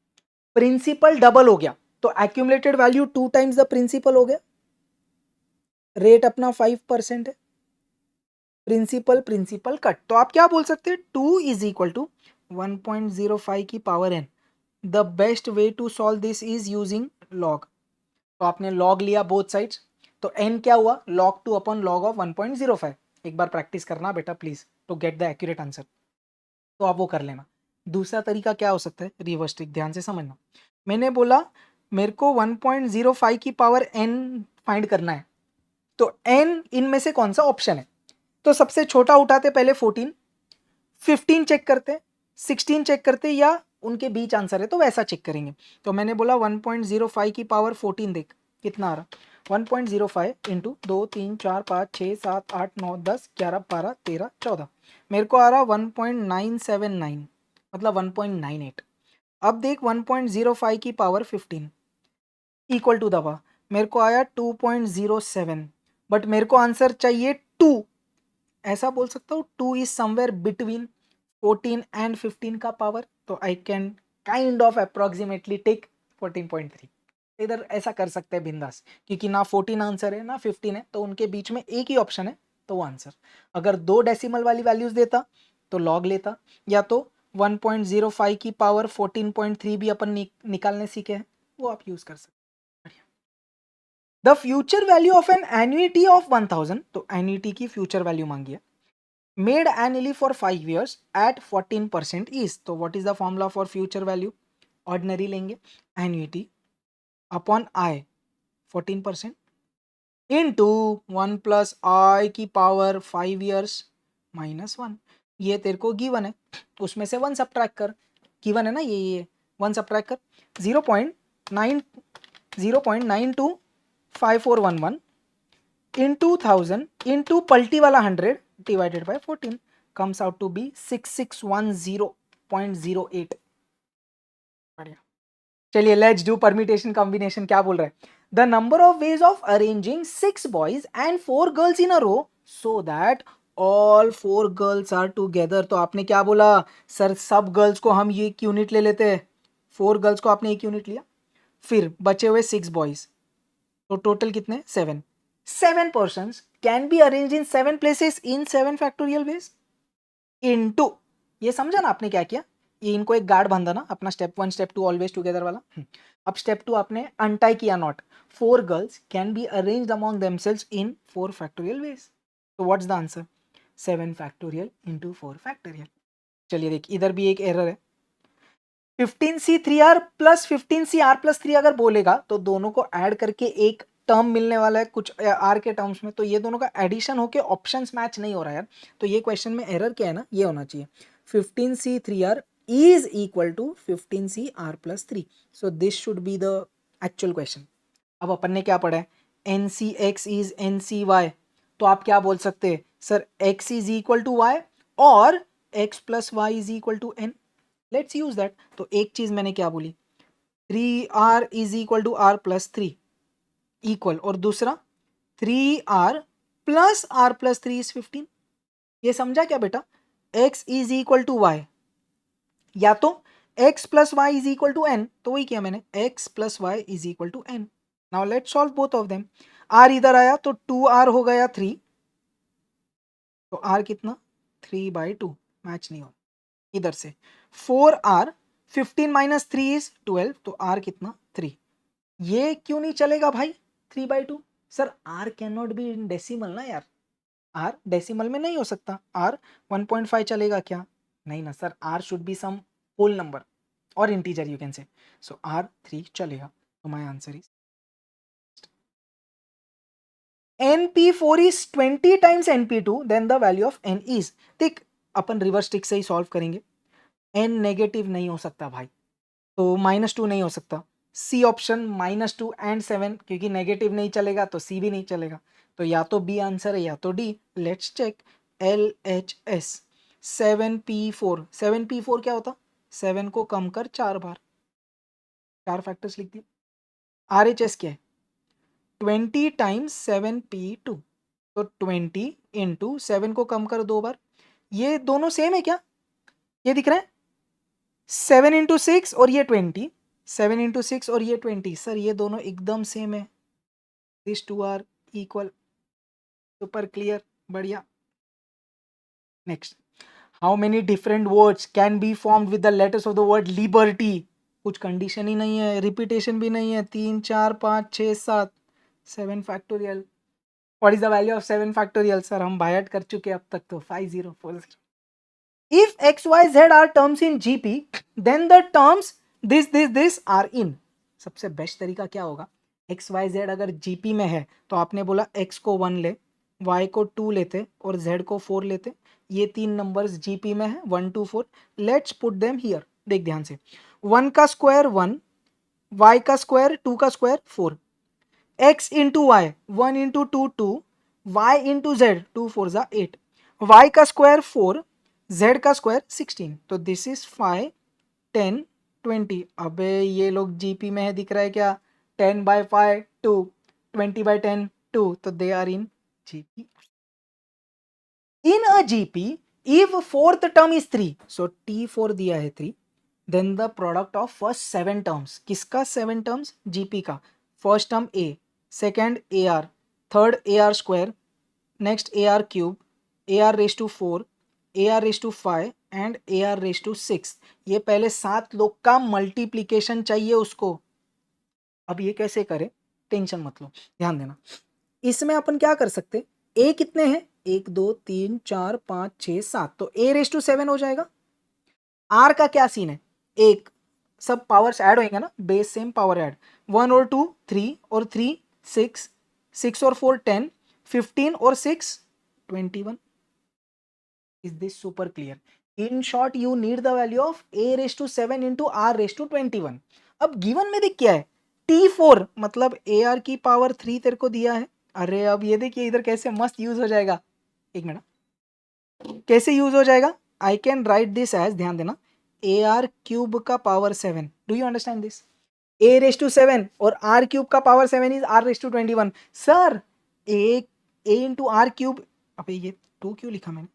S1: principal double हो गया तो accumulated value 2 times the principal हो गया। रेट अपना 5% है, प्रिंसिपल प्रिंसिपल कट, तो आप क्या बोल सकते हैं? 2 इज इक्वल टू 1.05 की power n। The best way to solve this is using log. तो आपने लॉग लिया बोथ साइड्स, तो n क्या हुआ? log 2 upon log of 1.05। एक बार प्रैक्टिस करना बेटा please to get the accurate answer, तो आप वो कर लेना। दूसरा तरीका क्या हो सकता है? रिवर्स ट्रिक, ध्यान से समझना। मैंने बोला मेरे को 1.05 की पावर n फाइंड करना है, तो n इनमें से कौन सा ऑप्शन है? तो सबसे छोटा उठाते पहले 14, 15 चेक करते, 16 चेक करते, या उनके बीच आंसर है तो वैसा चेक करेंगे। तो मैंने बोला 1.05 की पावर 14, देख कितना आ रहा? 1.05 इंटू 2 3 4 5 6 7 8 9 10 11 12 13 14, मेरे को आ रहा 1.979, मतलब 1.98। अब देख 1.05 की पावर 15 इक्वल टू दबा मेरे को आया 2.07, बट मेरे को आंसर चाहिए 2। ऐसा बोल सकता हूँ 2 इज समवेयर बिटवीन 14 एंड 15 का पावर, तो I can kind of approximately take 14.3। इधर ऐसा कर सकते हैं बिंदास, क्योंकि ना 14 आंसर है ना 15 है, तो उनके बीच में एक ही ऑप्शन है, तो वो आंसर। अगर 2 डेसिमल वाली वैल्यूज देता तो लॉग लेता, या तो 1.05 की पावर 14.3 भी अपन निकालने सीखे हैं, वो आप यूज कर सकते हैं। The future value of an annuity of 1000, तो एन्युइटी की फ्यूचर वैल्यू मांगी है, made annually for 5 years at 14% is, तो what is the formula for future value? Ordinary लेंगे, annuity upon i 14% into 1 plus i की पावर 5 years माइनस 1। ये तेरे को गिवन है, उसमें से 1 सब्ट्रैक्ट कर, गिवन है ना ये 1 सब्ट्रैक्ट कर, 0.925411 into 1000 into पलटी वाला 100 divided by 14 comes out to be 6610.08। बढ़िया। चलिए लेट्स डू परम्यूटेशन कॉम्बिनेशन। क्या बोल रहा है? The number of ways of arranging 6 boys and 4 girls in a row so that all 4 girls are together. तो आपने क्या बोला सर? सब गर्ल्स को हम एक यूनिट ले लेते हैं, 4 गर्ल्स को आपने एक यूनिट लिया, फिर बचे हुए 6 बॉयज, तो टोटल कितने? 7। 7 persons can be arranged in 7 places in 7 factorial ways into, ये समझा ना आपने क्या किया? ये इनको एक गार्ड बांधा ना अपना स्टेप 1 स्टेप 2 ऑलवेज टुगेदर वाला। अब स्टेप 2 आपने अनटाई किया not. 4 girls can be arranged among themselves in 4 factorial ways, तो what's the answer? 7 factorial into 4 factorial। चलिए देख, इधर भी एक एरर है। 15C3R प्लस 15CR+3 अगर बोलेगा तो दोनों को ऐड करके एक टर्म मिलने वाला है कुछ आर के टर्म्स में, तो ये दोनों का एडिशन होके ऑप्शंस मैच नहीं हो रहा है यार। तो ये क्वेश्चन में एरर क्या है ना, ये होना चाहिए 15C3R is equal to 15CR+3। So this should be the actual question. अब अपन ने क्या पढ़ा है? NCX इज NCY, तो आप क्या बोल सकते हैं sir? X is equal to Y और X plus y is equal to N। Let's use that. तो एक चीज मैंने क्या बोली, 3R is equal to R+3 equal, और दूसरा 3R प्लस R+3 इज 15। ये समझा क्या बेटा? X is equal to y, या तो X plus y is equal to N, तो वही किया मैंने, X plus y is equal to N। Now let's solve both of them. R इधर आया तो 2R हो गया 3, तो R कितना? 3/2, मैच नहीं हो। इधर से 4R 15 माइनस 3 इज 12, तो R कितना? 3। ये क्यों नहीं चलेगा भाई 3/2? Sir R can not be in decimal ना यार, R डेसिमल में नहीं हो सकता। R 1.5 चलेगा क्या? नहीं ना sir, R should be some whole number और integer you can say, so R 3 चलेगा। तो my answer is NP4 is 20 times NP2, then the value of N is। देख अपन रिवर्स ट्रिक से ही सॉल्व करेंगे। N नेगेटिव नहीं हो सकता भाई, तो -2 नहीं हो सकता। सी ऑप्शन -2 एंड 7, क्योंकि नेगेटिव नहीं चलेगा तो सी भी नहीं चलेगा, तो या तो बी आंसर है या तो D. Let's check. LHS 7P4, 7P4 क्या होता? 7 को कम कर 4 बार, 4 फैक्टर्स लिख दिए। RHS क्या है? 20 टाइम्स 7P2, तो 20 इंटू 7 को कम कर 2 बार। ये दोनों सेम है क्या? ये दिख रहा है 7 इंटू 6 और ये 20, 7 इंटू 6 और ये 20। सर ये दोनों एकदम सेम है, this two are equal. Super clear, बढ़िया। Next, how many different words can be formed with the letters of the word liberty? कुछ कंडीशन ही नहीं है, रिपीटेशन भी नहीं है। 3 4 5 6 7, 7 factorial. What is the value of 7 factorial? Sir हम बायट कर चुके अब तक, तो 5040। If x, y, z are terms in GP, then the terms this are in। सबसे बेस्ट तरीका क्या होगा? x, y, z अगर GP में है तो आपने बोला x को 1 ले, y को 2 लेते और z को 4 लेते। ये 3 नंबर्स GP में है 1 2 4। Let's put them here. देख ध्यान से, 1 का स्क्वायर 1, y का स्क्वायर 2 का square 4, x into y 1 into 2 2, y into z 2 4 8, y का स्क्वायर 4, z का स्क्वायर 16, तो दिस इज 5 10 20। अबे ये लोग जीपी में है, दिख रहा है क्या? 10/5 2, 20/10 2, तो they are in GP. In a GP, if fourth term is 3, so T4 दिया है 3, then the product of first 7 terms, किसका 7 terms? GP का. First term A, second AR, third AR square, next AR cube, AR raised to 4, AR raised to 5 and AR raised to 6. ये पहले 7 लोग का multiplication चाहिए उसको. अब ये कैसे करे, टेंशन मत लो, ध्यान देना. इसमें अपन क्या कर सकते, ए कितने हैं, 1 2 3 4 5 6 7, तो ए रेस टू 7 हो जाएगा. आर का क्या सीन है, एक सब पावर्स ऐड होंगे ना, बेस सेम पावर ऐड, 1 और 2 3 और 3 6, 6 और 4 10, 15 और 6 21. Is this super clear? In short, you need the value of a raised to 7 into r raised to 21. अब गिवन में देख क्या है, T4 मतलब AR की पावर 3 तेरे को दिया है. अरे अब ये देखिए इधर कैसे मस्त यूज हो जाएगा, एक मिनट कैसे यूज हो जाएगा. I can write this as, ध्यान देना, AR क्यूब का power 7. Do you understand this, a raise to 7 और r क्यूब का power 7 is r raise to 21. Sir a into r cube, अबे ये 2 क्यों लिखा मैंने,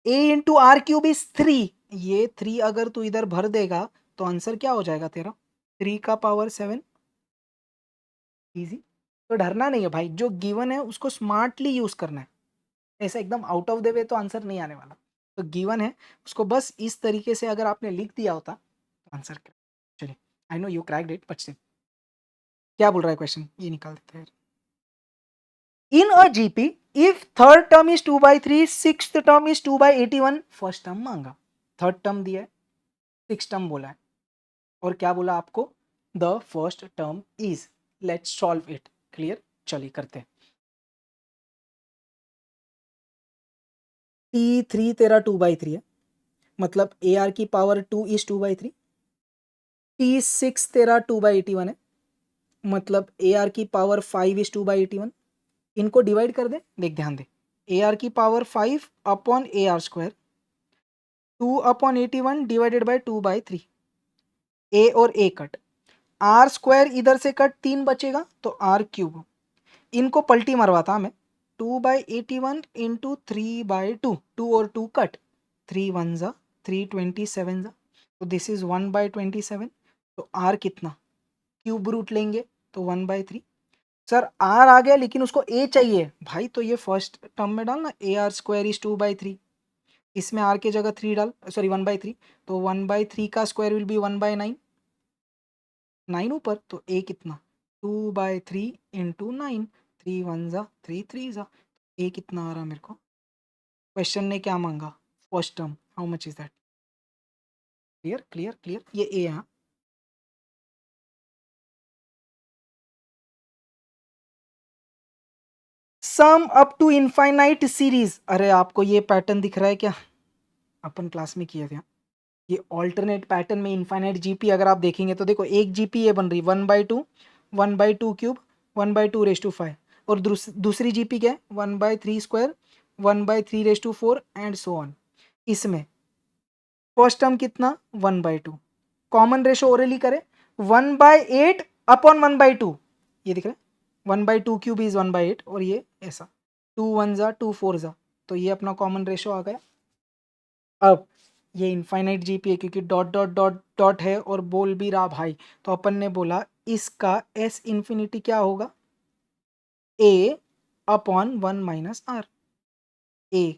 S1: a into r cube is 3. ये 3 अगर तू इधर भर देगा तो आंसर क्या हो जाएगा तेरा, 3 का पावर 7. इजी. तो डरना नहीं है भाई, जो गिवन है उसको स्मार्टली यूज करना है. ऐसा एकदम आउट ऑफ द वे तो आंसर नहीं आने वाला. तो गिवन है उसको बस इस तरीके से अगर आपने लिख दिया होता तो आंसर क्या. चलिए, I know you cracked it but still, क्या बोल रहा है क्वेश्चन ये निकाल देते हैं. In a GP, if third term is 2/3, sixth term is 2/81, first term मांगा, थर्ड टर्म दिया है, सिक्स टर्म बोला है, और क्या बोला आपको, the first term is. Let's solve it. Clear, चलिए करते हैं. T3 तेरा 2/3 है, मतलब AR की पावर 2 इज 2/3. T6 तेरा 2/81 है, मतलब AR की पावर 5 इज 2/81. इनको डिवाइड कर दे, देख ध्यान दे, AR की power 5 upon AR square, 2/81 divided by 2/3. ए और ए कट, आर स्क्वायर इधर से कट, 3 बचेगा तो आर क्यूब. इनको पलटी मरवाता मैं, 2/81 इंटू 3/2, 2 और 2 कट, 3 1 जा 3 27 जा, तो दिस इज 1/27. तो आर कितना, क्यूब रूट लेंगे तो 1/3. सर आर आ गया लेकिन उसको ए चाहिए भाई, तो ये फर्स्ट टर्म में डालना, ए आर स्क्वायर इज 2/3. इसमें आर के जगह 3 डाल, सॉरी 1/3, तो 1/3 का स्क्वायर विल बी 1/9. 9 ऊपर तो ए कितना, 2/3 इंटू 9, 3 1 जा 3 3 जा, ए कितना आ रहा मेरे को. क्वेश्चन ने क्या मांगा, first term, how much is that. Clear clear clear, ये ए है. Sum up to infinite series, अरे आपको ये पैटर्न दिख रहा है क्या, अपन क्लास में किया था. ये ऑल्टरनेट पैटर्न में इनफाइनाइट जीपी अगर आप देखेंगे तो देखो, एक जीपी ये बन रही 1/2, 1/2 क्यूब, 1/2 रेस टू 5, और दूसरी जीपी क्या है, 1/3 square, 1/3 raise to 4 and so on. इसमें फर्स्ट टर्म कितना, 1/2, कॉमन रेशो ओरली करे, 1/8 अपॉन 1/2, ये दिख रहा है, 1/2 क्यूब इज 1/8, और ये ऐसा 2 1 जा 2 4 जा, तो ये अपना कॉमन रेशो आ गया. अब ये इनफाइनाइट जीपी है क्योंकि डॉट डॉट डॉट डॉट है और बोल भी रहा भाई, तो अपन ने बोला इसका एस इन्फिनिटी क्या होगा, a upon 1 minus r. A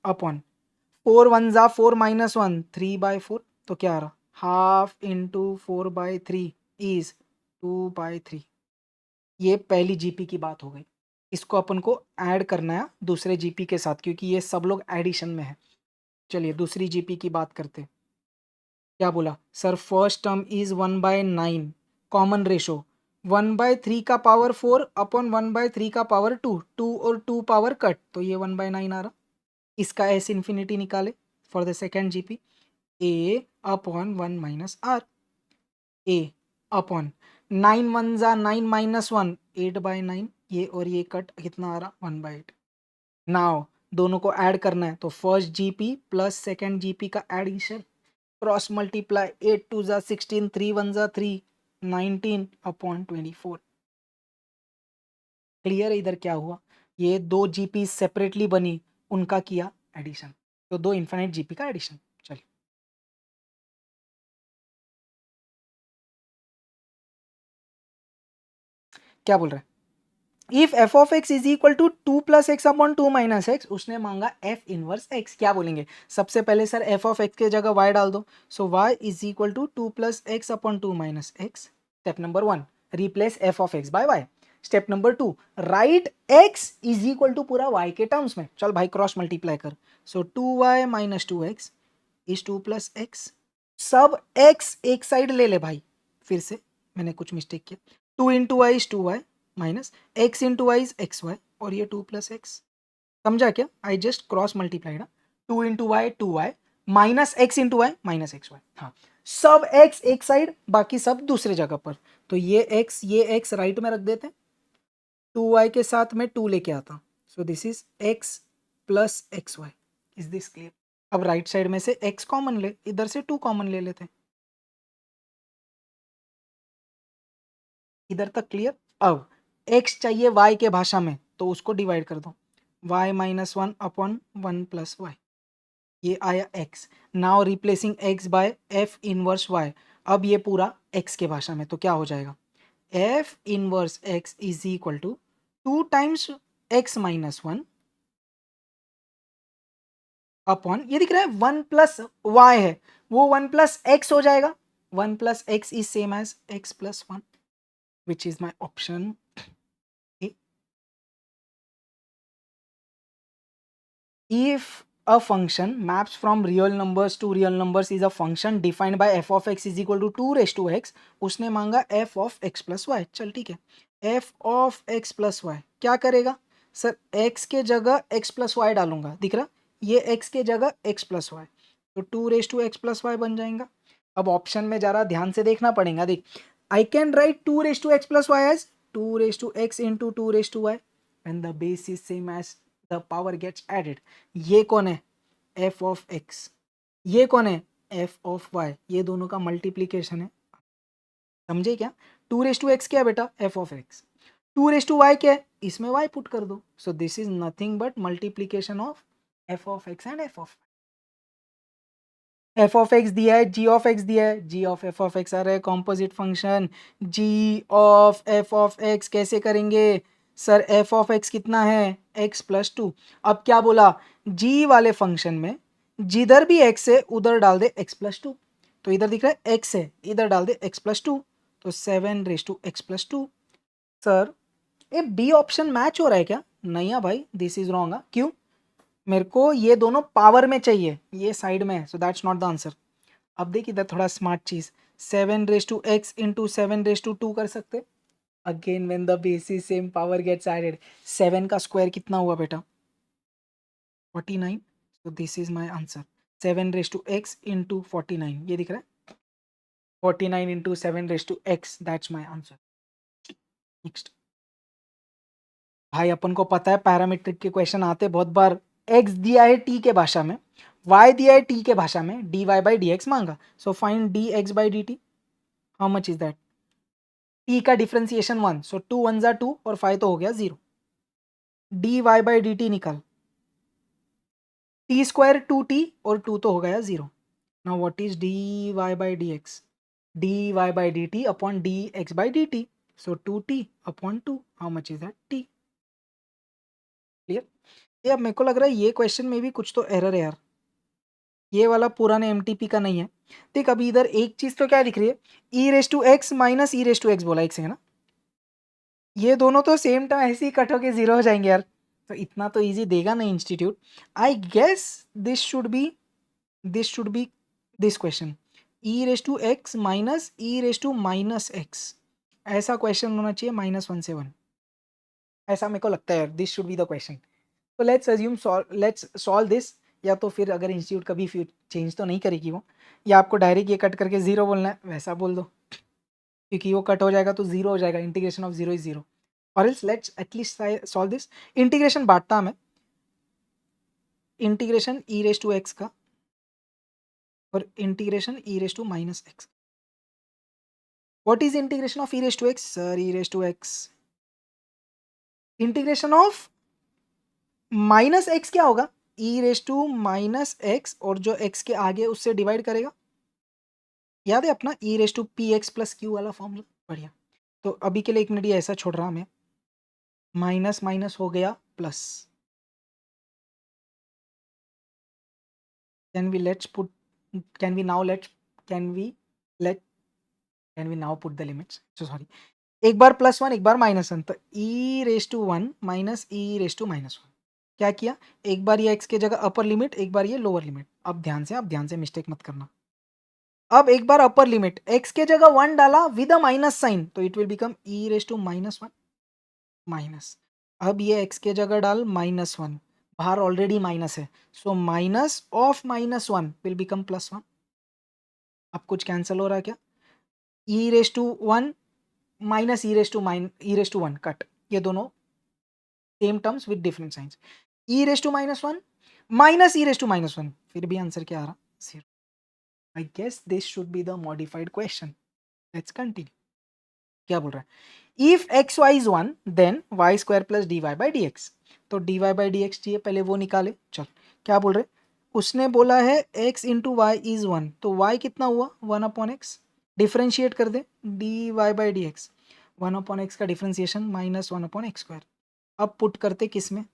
S1: upon 4 1 जा 4 माइनस 1 3/4, तो क्या आ रहा, हाफ इंटू 4/3 इज 2/3. ये पहली जीपी की बात हो गई. इसको अपन को ऐड करना है दूसरे जीपी के साथ क्योंकि ये सब लोग एडिशन में है. चलिए दूसरी जीपी की बात करते. क्या बोला sir, first term is 1/9, common ratio 1/3 का पावर 4 अपॉन 1/3 का पावर 2, 2 और 2 पावर कट, तो ये 1/9 आ रहा. इसका एस इन्फिनिटी निकाले for the second GP, a upon 1 minus r. A upon 9 1 जा 9 माइनस 1 8/9, ये और ये कट, कितना आ रहा 1/8. नाउ दोनों को ऐड करना है तो first GP plus second GP का एडिशन, क्रॉस मल्टीप्लाई, 8 2 जा 16, 3 1 जा 3, 19 अपॉन 24. क्लियर है इधर क्या हुआ, ये दो जीपी सेपरेटली बनी, उनका किया एडिशन, तो दो इन्फिनिट जीपी का एडिशन। चलिए क्या बोल रहे हैं, if f of x is equal to 2 + x/2 - x, उसने मांगा एफ इनवर्स एक्स, क्या बोलेंगे सबसे पहले सर एफ ऑफ एक्स के जगह वाई डाल दो, so y is equal to 2 + x/2 - x। Step number 1, replace f of x by y. Step number 2, write x is equal to पूरा वाई के टर्म्स में, चल भाई क्रॉस मल्टीप्लाई कर, so 2y - 2x is 2 + x, सब x एक side ले ले भाई, फिर से मैंने कुछ मिस्टेक किया, 2 × y is 2y minus x into y is x y, और ये 2 + x, समझा क्या, आई जस्ट क्रॉस मल्टीप्लाई ना, 2 × y 2y minus x into y minus x y, हाँ सब x एक साइड बाकी सब दूसरे जगह पर, तो ये x राइट में रख देते हैं, 2y के साथ में 2 लेके आता, so this is x plus x y, is this clear. अब राइट साइड में से x कॉमन ले, इधर से 2 कॉमन ले लेते हैं, इधर तक क्लियर। अब x चाहिए y के भाषा में, तो उसको डिवाइड कर दो, y - 1/1 + y, ये आया x, now replacing x by f inverse y, अब ये पूरा x के भाषा में, तो क्या हो जाएगा, f inverse x is equal to 2 times x - 1 upon, ये दिख रहा है 1 + y है, वो 1 + x हो जाएगा, 1 + x is same as x + 1, which is my option A. If a function maps from real numbers to real numbers is a function defined by f of x is equal to 2 raised to x, उसने मांगा f of x plus y, चल ठीक है, f of x plus y क्या करेगा sir, x के जगह x plus y डालूंगा, दिख रहा, ये x के जगह x plus y, तो 2 raised to x plus y बन जाएगा। अब ऑप्शन में जा रहा, ध्यान से देखना पड़ेगा, देख I can write 2 raised to x plus y as 2 raised to x into 2 raised to y when the base is same as the power gets added। ये कौन है f of x, ये कौन है f of y, ये दोनों का multiplication है, समझे क्या, 2 raised to x क्या है बेटा f of x, 2 raised to y क्या है, इसमें y पुट कर दो, सो this is nothing but multiplication of f of x and f of x दिया है, g of x दिया है, g of f of x आ रहा है composite function, g of f of x कैसे करेंगे सर, f of x कितना है x + 2, अब क्या बोला, g वाले फंक्शन में जिधर भी x है उधर डाल दे x + 2, तो इधर दिख रहा है x है, इधर डाल दे x + 2, तो 7 raised to x + 2। सर ये बी ऑप्शन मैच हो रहा है क्या, नहीं है भाई, दिस इज रॉन्ग, क्यों, मेरे को ये दोनों पावर में चाहिए, ये साइड में है, so that's not the answer. अब देख इधर थोड़ा स्मार्ट चीज, 7 raised to x into 7 raised to 2 कर सकते, again when the base is same power gets added, 7 का स्क्वायर कितना हुआ बेटा 49, so this is my answer, 7 raised to x into 49, ये दिख रहा है 49 into 7 raised to x, that's my answer। Next, भाई अपन को पता है पैरामीट्रिक के क्वेश्चन आते बहुत बार, x दिया है t के भाषा में, y दिया है t के भाषा में, dy/dx मांगा, so find dx/dt, how much is that, t का डिफरेंशिएशन 1, सो 2 1 जा 2 और 5 तो हो गया 0, dy/dt निकाल, t² 2t और 2 तो हो गया 0, now what is dy/dx, dy/dt upon dx/dt, so 2t upon 2, how much is that t, clear. ये अब मेरे को लग रहा है ये क्वेश्चन में भी कुछ तो एरर है यार, ये वाला पुराने एमटीपी का नहीं है, देख अभी इधर एक चीज तो क्या दिख रही है, e⁻x माइनस e⁻x बोला एक से है ना, ये दोनों तो सेम टाइम ऐसे ही कट होके 0 हो जाएंगे यार, तो इतना तो इजी देगा नहीं institute, I guess this should be this question, e⁻x minus e⁻x, ऐसा क्वेश्चन होना चाहिए -1 से 1, ऐसा मेरे को लगता है यार, this should be the question, तो लेट्स सॉल्व दिस, या तो फिर अगर इंस्टीट्यूट कभी फिर चेंज तो नहीं करेगी वो, या आपको डायरेक्ट ये कट करके 0 बोलना है वैसा बोल दो, क्योंकि वो कट हो जाएगा तो 0 हो जाएगा, इंटीग्रेशन ऑफ 0 इज 0, और else let's at least solve this, integration बांटता मैं, इंटीग्रेशन e⁻x का और integration e⁻x, what is integration of e⁻x sir, e⁻x integration of minus x क्या होगा, e raise to minus x, और जो एक्स के आगे उससे डिवाइड करेगा, याद है अपना e raise to p x plus q वाला फॉर्मूला, बढ़िया। तो अभी के लिए 1 मिनट ये ऐसा छोड़ रहा मैं, माइनस माइनस हो गया plus, can we let's put, can we now let's, can we let, can we now put the limits, so sorry, एक बार +1 एक बार -1, तो e raise to 1 minus e raise to -1, क्या किया, एक बार ये एक्स की जगह अपर लिमिट, एक बार ये लोअर लिमिट, अब ध्यान से मिस्टेक मत करना, अब एक बार अपर लिमिट एक्स के जगह 1 डाला विद अ माइनस साइन, तो it will become e raise to -1 minus, अब ये एक्स के जगह डाल -1, बाहर ऑलरेडी माइनस है, so minus of -1 will become +1, अब कुछ कैंसिल हो रहा है क्या, e raise to 1 minus e raise to 1 cut, ये दोनों same terms with different signs, e raise to -1 minus e raise to -1, फिर भी आंसर क्या आ रहा, 0। I guess this should be the modified question, let's continue, क्या बोल रहा है, if x y is 1 then y square plus d y by d x, तो d y by d x चाहिए, पहले वो निकाले, चल क्या बोल रहे, उसने बोला है x इंटू वाई इज 1, तो y कितना हुआ 1 अपॉन एक्स, डिफ्रेंशिएट कर दे d y by d x, 1 upon x का डिफ्रेंसिएशन -1 अपॉन एक्स स्क्वायर, अब पुट करते किस में,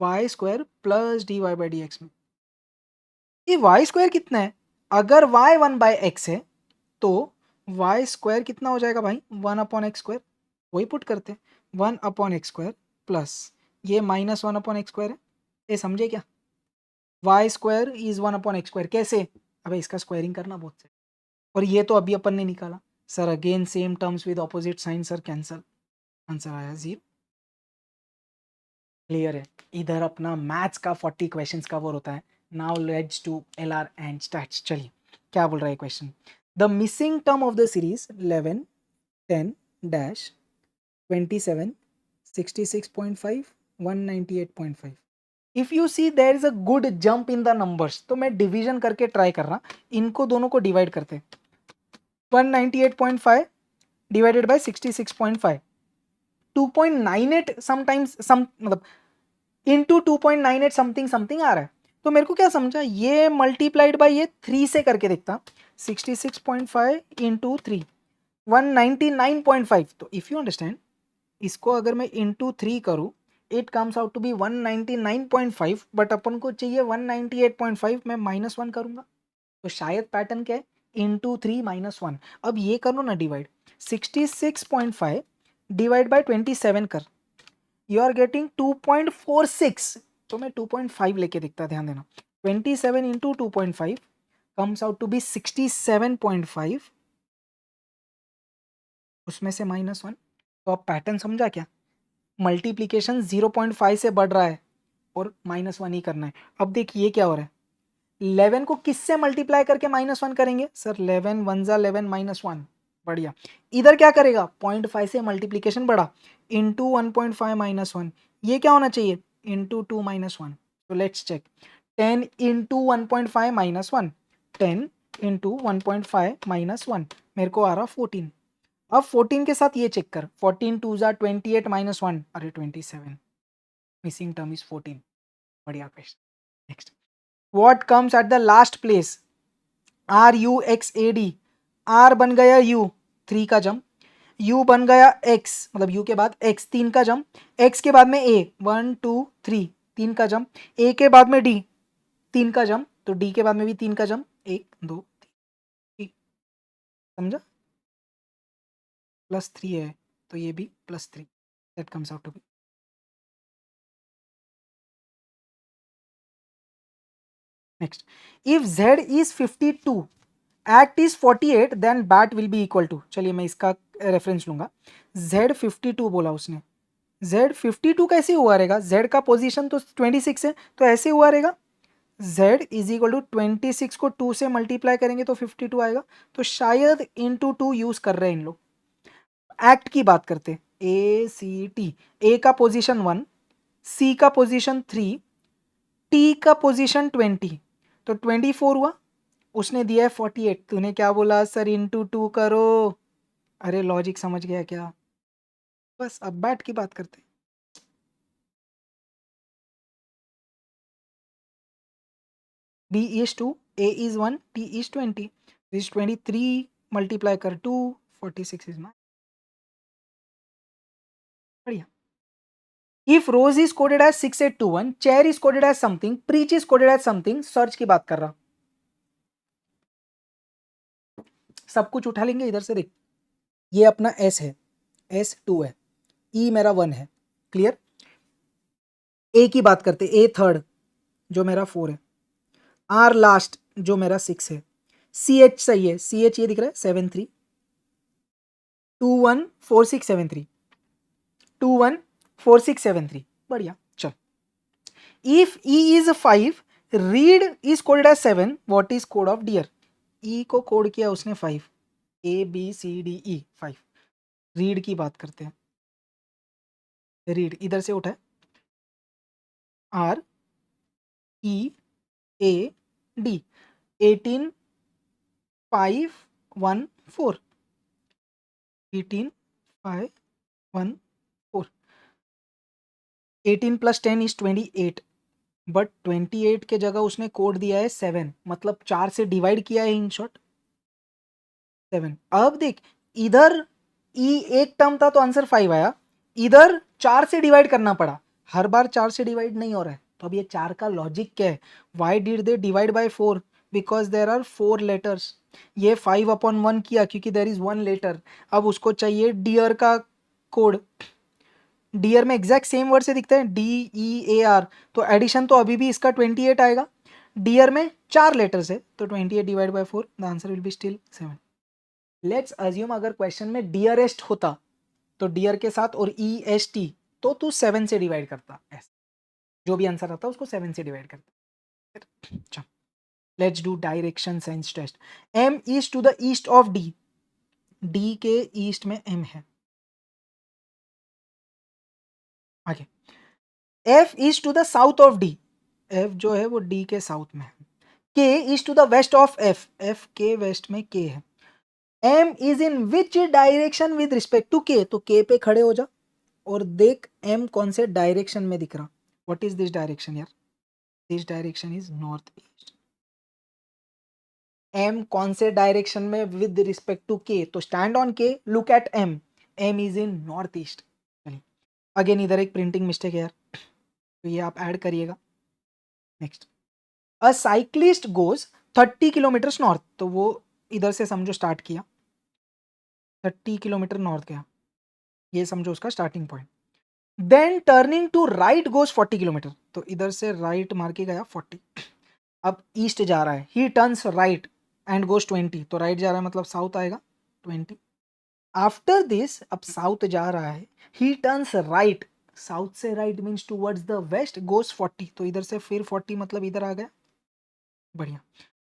S1: y square plus d y by d x में, ये वाई स्क्वायर कितना है, अगर y 1 बाय एक्स है तो वाई स्क्वायर कितना हो जाएगा भाई, 1 अपॉन एक्स स्क्वायर, वही पुट करते, 1 अपॉन एक्स स्क्वायर प्लस ये -1 अपॉन एक्स स्क्वायर है, ये समझे क्या, y square is 1 upon x square, कैसे, अबे इसका स्क्वायरिंग करना बहुत से, और ये तो अभी अपन ने निकाला, sir again same terms with opposite sign, sir cancel, answer आया 0, क्लियर है, इधर अपना मैथ्स का 40 क्वेश्चंस कवर होता है, now let's do LR and stats, चलिए क्या बोल रहा है question, the missing term of the series 11 10 dash 27 66.5 198.5, if you see there is a good jump in the numbers, तो मैं डिवीजन करके ट्राई कर रहा, इनको दोनों को डिवाइड करते, 198.5 डिवाइडेड बाय 66.5, 2.98 समटाइम्स सम मतलब इनटू 2.98 समथिंग समथिंग आ रहा है, तो मेरे को क्या समझा, ये मल्टीप्लाइड बाय ये 3 से करके देखता, 66.5 इंटू 3 199.5, तो इफ यू अंडरस्टैंड, इसको अगर मैं इंटू 3 करूँ, it comes out to be 199.5, but अपन को चाहिए 198.5, मैं -1 करूंगा, तो शायद पैटर्न क्या है, इंटू 3 -1, अब ये करो ना डिवाइड, 66.5 डिवाइड बाय 27 कर, यू आर गेटिंग 2.46, तो मैं 2.5 लेके दिखता, ध्यान देना, 27 into 2.5 comes out to be 67.5, उसमें से -1, तो आप पैटर्न समझा क्या, मल्टीप्लीकेशन 0.5 से बढ़ रहा है और -1 ही करना है, अब देखिए क्या हो रहा है, 11 को किससे मल्टीप्लाई करके -1 करेंगे, सर 11 1 जा 11 -1, बढ़िया, इधर क्या करेगा 0.5 से मल्टीप्लीकेशन बढ़ा, इंटू 1.5 -1, ये क्या होना चाहिए इंटू 2 -1, तो लेट्स चेक, 10 इंटू 1.5 -1, 10 इंटू 1.5 -1, मेरे को आ रहा 14, अब 14 के साथ ये चेक कर, 14 2 जा 28 -1, अरे 27, मिसिंग टर्म इज 14, बढ़िया question, next, what comes at the last place, r u x a d, r बन गया यू 3 का जम, यू बन गया एक्स मतलब यू के बाद एक्स 3 का जम, एक्स के बाद में ए 1 2 3 3 का जम, ए के बाद में डी 3 का जम, तो डी के बाद में भी 3 का जम, 1 2 3, समझा, +3 है तो ये भी +3, that comes out to be, next, if z is 52 act is 48 then bat will be equal to, चलिए मैं इसका रेफरेंस लूंगा, z 52 बोला उसने, z 52 कैसे हुआ रहेगा, z का पोजीशन तो 26 है, तो ऐसे हुआ रहेगा, z इज इक्वल टू 26 को 2 से मल्टीप्लाई करेंगे तो 52 आएगा, तो शायद इंटू 2 यूज कर रहे हैं इन लोग, एक्ट की बात करते, ए सी टी, ए का पोजीशन 1, सी का पोजीशन 3, टी का पोजीशन 20, तो 24 हुआ, उसने दिया है 48, तूने क्या बोला सर इंटू 2 करो, अरे लॉजिक समझ गया क्या, बस अब बैट की बात करते, B is 2, A is 1, T is 20. This is 23 multiply कर 2, 46 is 9. बढ़िया. If Rose is coded as 6821, chair is coded as something, preach is coded as something, search की बात कर रहा. सब कुछ उठा लेंगे इधर से. देख, ये अपना S है, S 2 है, E मेरा 1 है. क्लियर. A की बात करते, A थर्ड जो मेरा 4 है, R लास्ट जो मेरा 6 है, CH सही है, CH ये दिख रहा है 73 214673 214673. बढ़िया. चल. If E is 5, read is coded as 7. What is code of deer? E को कोड किया उसने 5. A B C D E 5. Read की बात करते हैं. रीड इधर से उठा है, R E A D 18514 18514. 18 + 10 is 28. But 28 के जगह उसने कोड दिया है 7, मतलब 4 से डिवाइड किया है इन शॉर्ट 7. अब देख, इधर ई एक टर्म था तो आंसर 5 आया, इधर 4 से डिवाइड करना पड़ा. हर बार 4 से डिवाइड नहीं हो रहा है, तो अब ये 4 का लॉजिक क्या है? Why did they divide by 4? Because there are 4 letters. ये 5/1 किया क्योंकि देर इज 1 लेटर. अब उसको चाहिए डियर का कोड. डियर में एग्जैक्ट सेम वर्ड से दिखते हैं, DEAR. तो एडिशन तो अभी भी इसका 28 आएगा. डियर में 4 लेटर्स है, तो 28 divide by 4, the answer will be still 7. Let's assume अगर क्वेश्चन में डियरेस्ट होता तो डियर के साथ और EST, तो तू 7 से डिवाइड करता. ऐसा जो भी आंसर आता उसको 7 से डिवाइड करता. Let's do direction sense test. M is to the east of D. D के ईस्ट में M है. आगे. F is to the south of D. F जो है वो D के साउथ में है. K is to the west of F. F के वेस्ट में K है. M is in which direction with respect to K. तो K पे खड़े हो जा और देख M कौन से डायरेक्शन में दिख रहा. व्हाट इज दिस डायरेक्शन यार? This direction is north east. M कौन से डायरेक्शन में विद रिस्पेक्ट टू K? तो stand on K, look at M. M is in north east. Again इधर एक प्रिंटिंग मिस्टेक है यार, तो ये आप ऐड करिएगा. नेक्स्ट. अ साइक्लिस्ट गोज 30 किलोमीटर नॉर्थ. तो वो इधर से समझो स्टार्ट किया, 30 किलोमीटर नॉर्थ गया, ये समझो उसका starting point. Then turning to right goes 40 kilometre. तो इधर से राइट मार के गया 40. अब ईस्ट जा रहा है, he turns right and goes 20. तो राइट जा रहा है मतलब साउथ आएगा 20. आफ्टर दिस अब साउथ जा रहा है, ही टर्न्स राइट. साउथ से right means towards the west, goes 40. तो इधर से फिर 40 मतलब इधर आ गया. बढ़िया.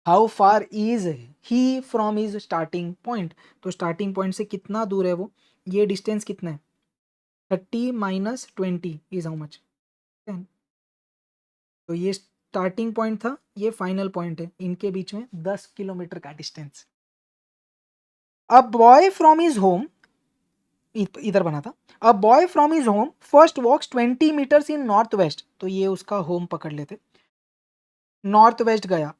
S1: How far is he from his starting point. तो स्टार्टिंग पॉइंट से कितना दूर है वो, ये डिस्टेंस कितना है? 30 - 20 इज हाउ मच? 10. तो ये स्टार्टिंग पॉइंट था, ये फाइनल पॉइंट है, इनके बीच में 10 किलोमीटर का distance. A boy from his home, इधर बना था. A boy from his home first walks 20 metres in north west. तो ये उसका होम पकड़ लेते. नॉर्थ वेस्ट गया,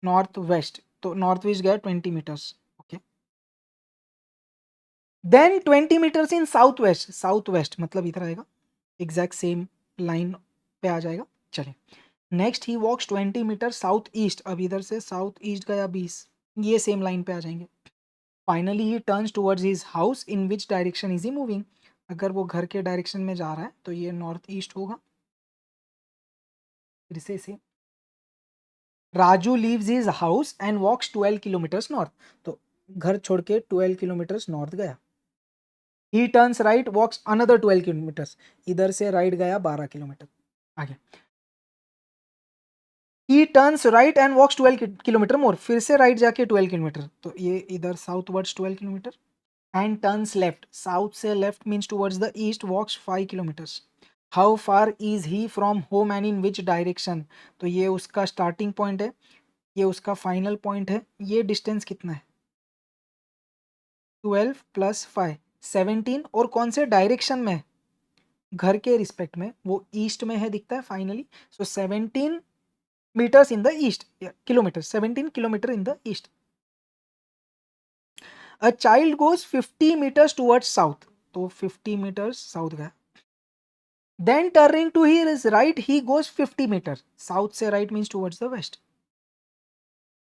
S1: नॉर्थ वेस्ट, तो नॉर्थ वेस्ट गया 20 metres. Okay. Then 20 metres in south west. South west मतलब इधर आएगा, एग्जैक्ट सेम लाइन पे आ जाएगा. चलिए. नेक्स्ट ही वॉक्स 20 मीटर साउथ ईस्ट. अब इधर से साउथ ईस्ट गया 20, ये सेम लाइन पे आ जाएंगे. Finally he turns towards his house. In which direction is he moving? अगर वो घर के डायरेक्शन में जा रहा है तो ये नॉर्थ ईस्ट होगा. फिर से Raju leaves his house and walks 12 kilometres north. तो घर छोड़ के 12 किलोमीटर्स नॉर्थ गया. He turns right, walks another 12 kilometres. इधर से राइट गया 12 किलोमीटर. आगे. ही turns right and walks 12 kilometre more. फिर से राइट जाके 12 किलोमीटर. तो ये इधर southwards 12 kilometre. And turns left. South से left means towards the east, walks 5 kilometres. How far is he from home and in which direction? तो ये उसका स्टार्टिंग पॉइंट है, ये उसका फाइनल पॉइंट है. ये डिस्टेंस कितना है? 12 + 5 17. और कौन से डायरेक्शन में? घर के रिस्पेक्ट में, वो ईस्ट में है दिखता है finally. So 17 meters in the east. Yeah, kilometers, 17 kilometer in the east. A child goes 50 meters towards south. तो 50 meters south गया. Then turning to his right, he goes 50 meters. South से right means towards the west.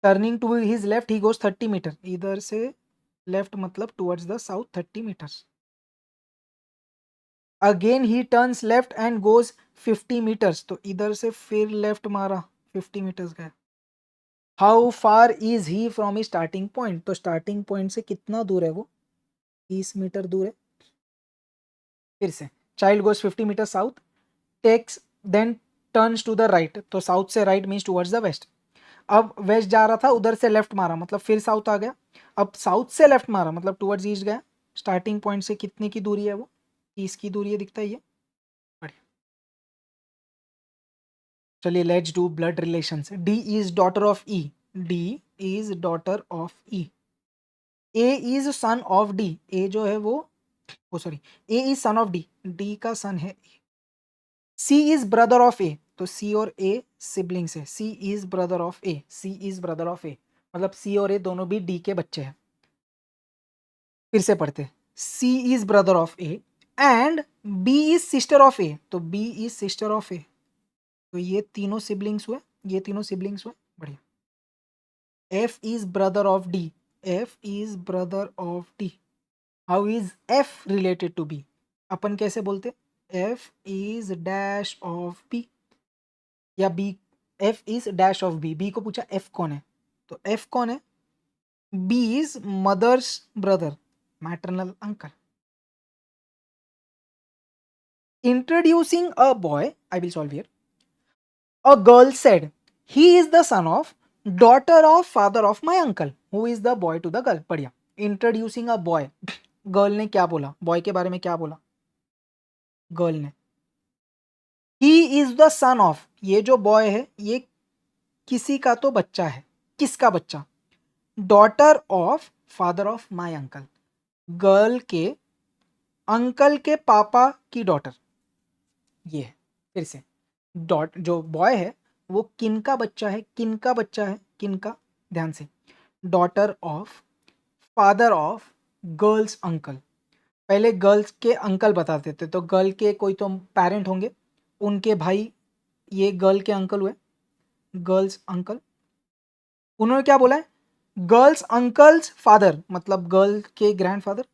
S1: Turning to his left, he goes 30 meters. इधर से left मतलब towards the south 30 meters. Again he turns left and goes 50 meters. तो इधर से फिर left मारा 50 meters गया. How far is he from his starting point? तो starting point से कितना दूर है वो? 30 मीटर दूर है. फिर से child goes 50 meters south, takes then turns to the right. तो south से right means towards the west. अब वेस्ट जा रहा था, उधर से लेफ्ट मारा मतलब फिर साउथ आ गया. अब साउथ से लेफ्ट मारा मतलब टुवर्ड्स ईस्ट गया. स्टार्टिंग पॉइंट से कितने की दूरी है वो? 30 की दूरी है, दिखता है ये. बढ़िया. चलिए let's do blood relations. D is daughter of E. D is daughter of E. A is son of D. A जो है वो sorry, A is son of D. D का सन है A. C is brother of A. तो C और A siblings है. C is brother of A. C is brother of A मतलब C और ए दोनों भी डी के बच्चे हैं. फिर से पढ़ते. C is brother of A and B is sister of A. तो B is sister of A. तो ये तीनों सिबलिंग्स हुए, ये तीनों सिबलिंग्स हुए. बढ़िया. F is brother of D. F is brother of D. How is F related to B? अपन कैसे बोलते? F is dash of B या B. F is dash of B. B को पूछा एफ कौन है, तो एफ कौन है? B is mother's brother, maternal uncle. Introducing a boy, I will solve here. A girl said, he is the son of daughter of father of my uncle. Who is the boy to the girl? बढ़िया. Introducing a boy. Girl ने क्या बोला? Boy के बारे में क्या बोला girl ने? ही इज द सन ऑफ. ये जो बॉय है ये किसी का तो बच्चा है. किसका बच्चा? Daughter of father of my uncle. Girl के अंकल के पापा की डॉटर ये है. फिर से जो बॉय है वो किनका बच्चा है? किनका बच्चा है? किनका? ध्यान से. Daughter of father of girls uncle. पहले गर्ल्स के अंकल बताते थे, तो गर्ल के कोई तो पेरेंट होंगे, उनके भाई ये गर्ल के अंकल हुए, गर्ल्स अंकल. उन्होंने क्या बोला है? गर्ल्स अंकल्स फादर मतलब गर्ल के ग्रैंडफादर.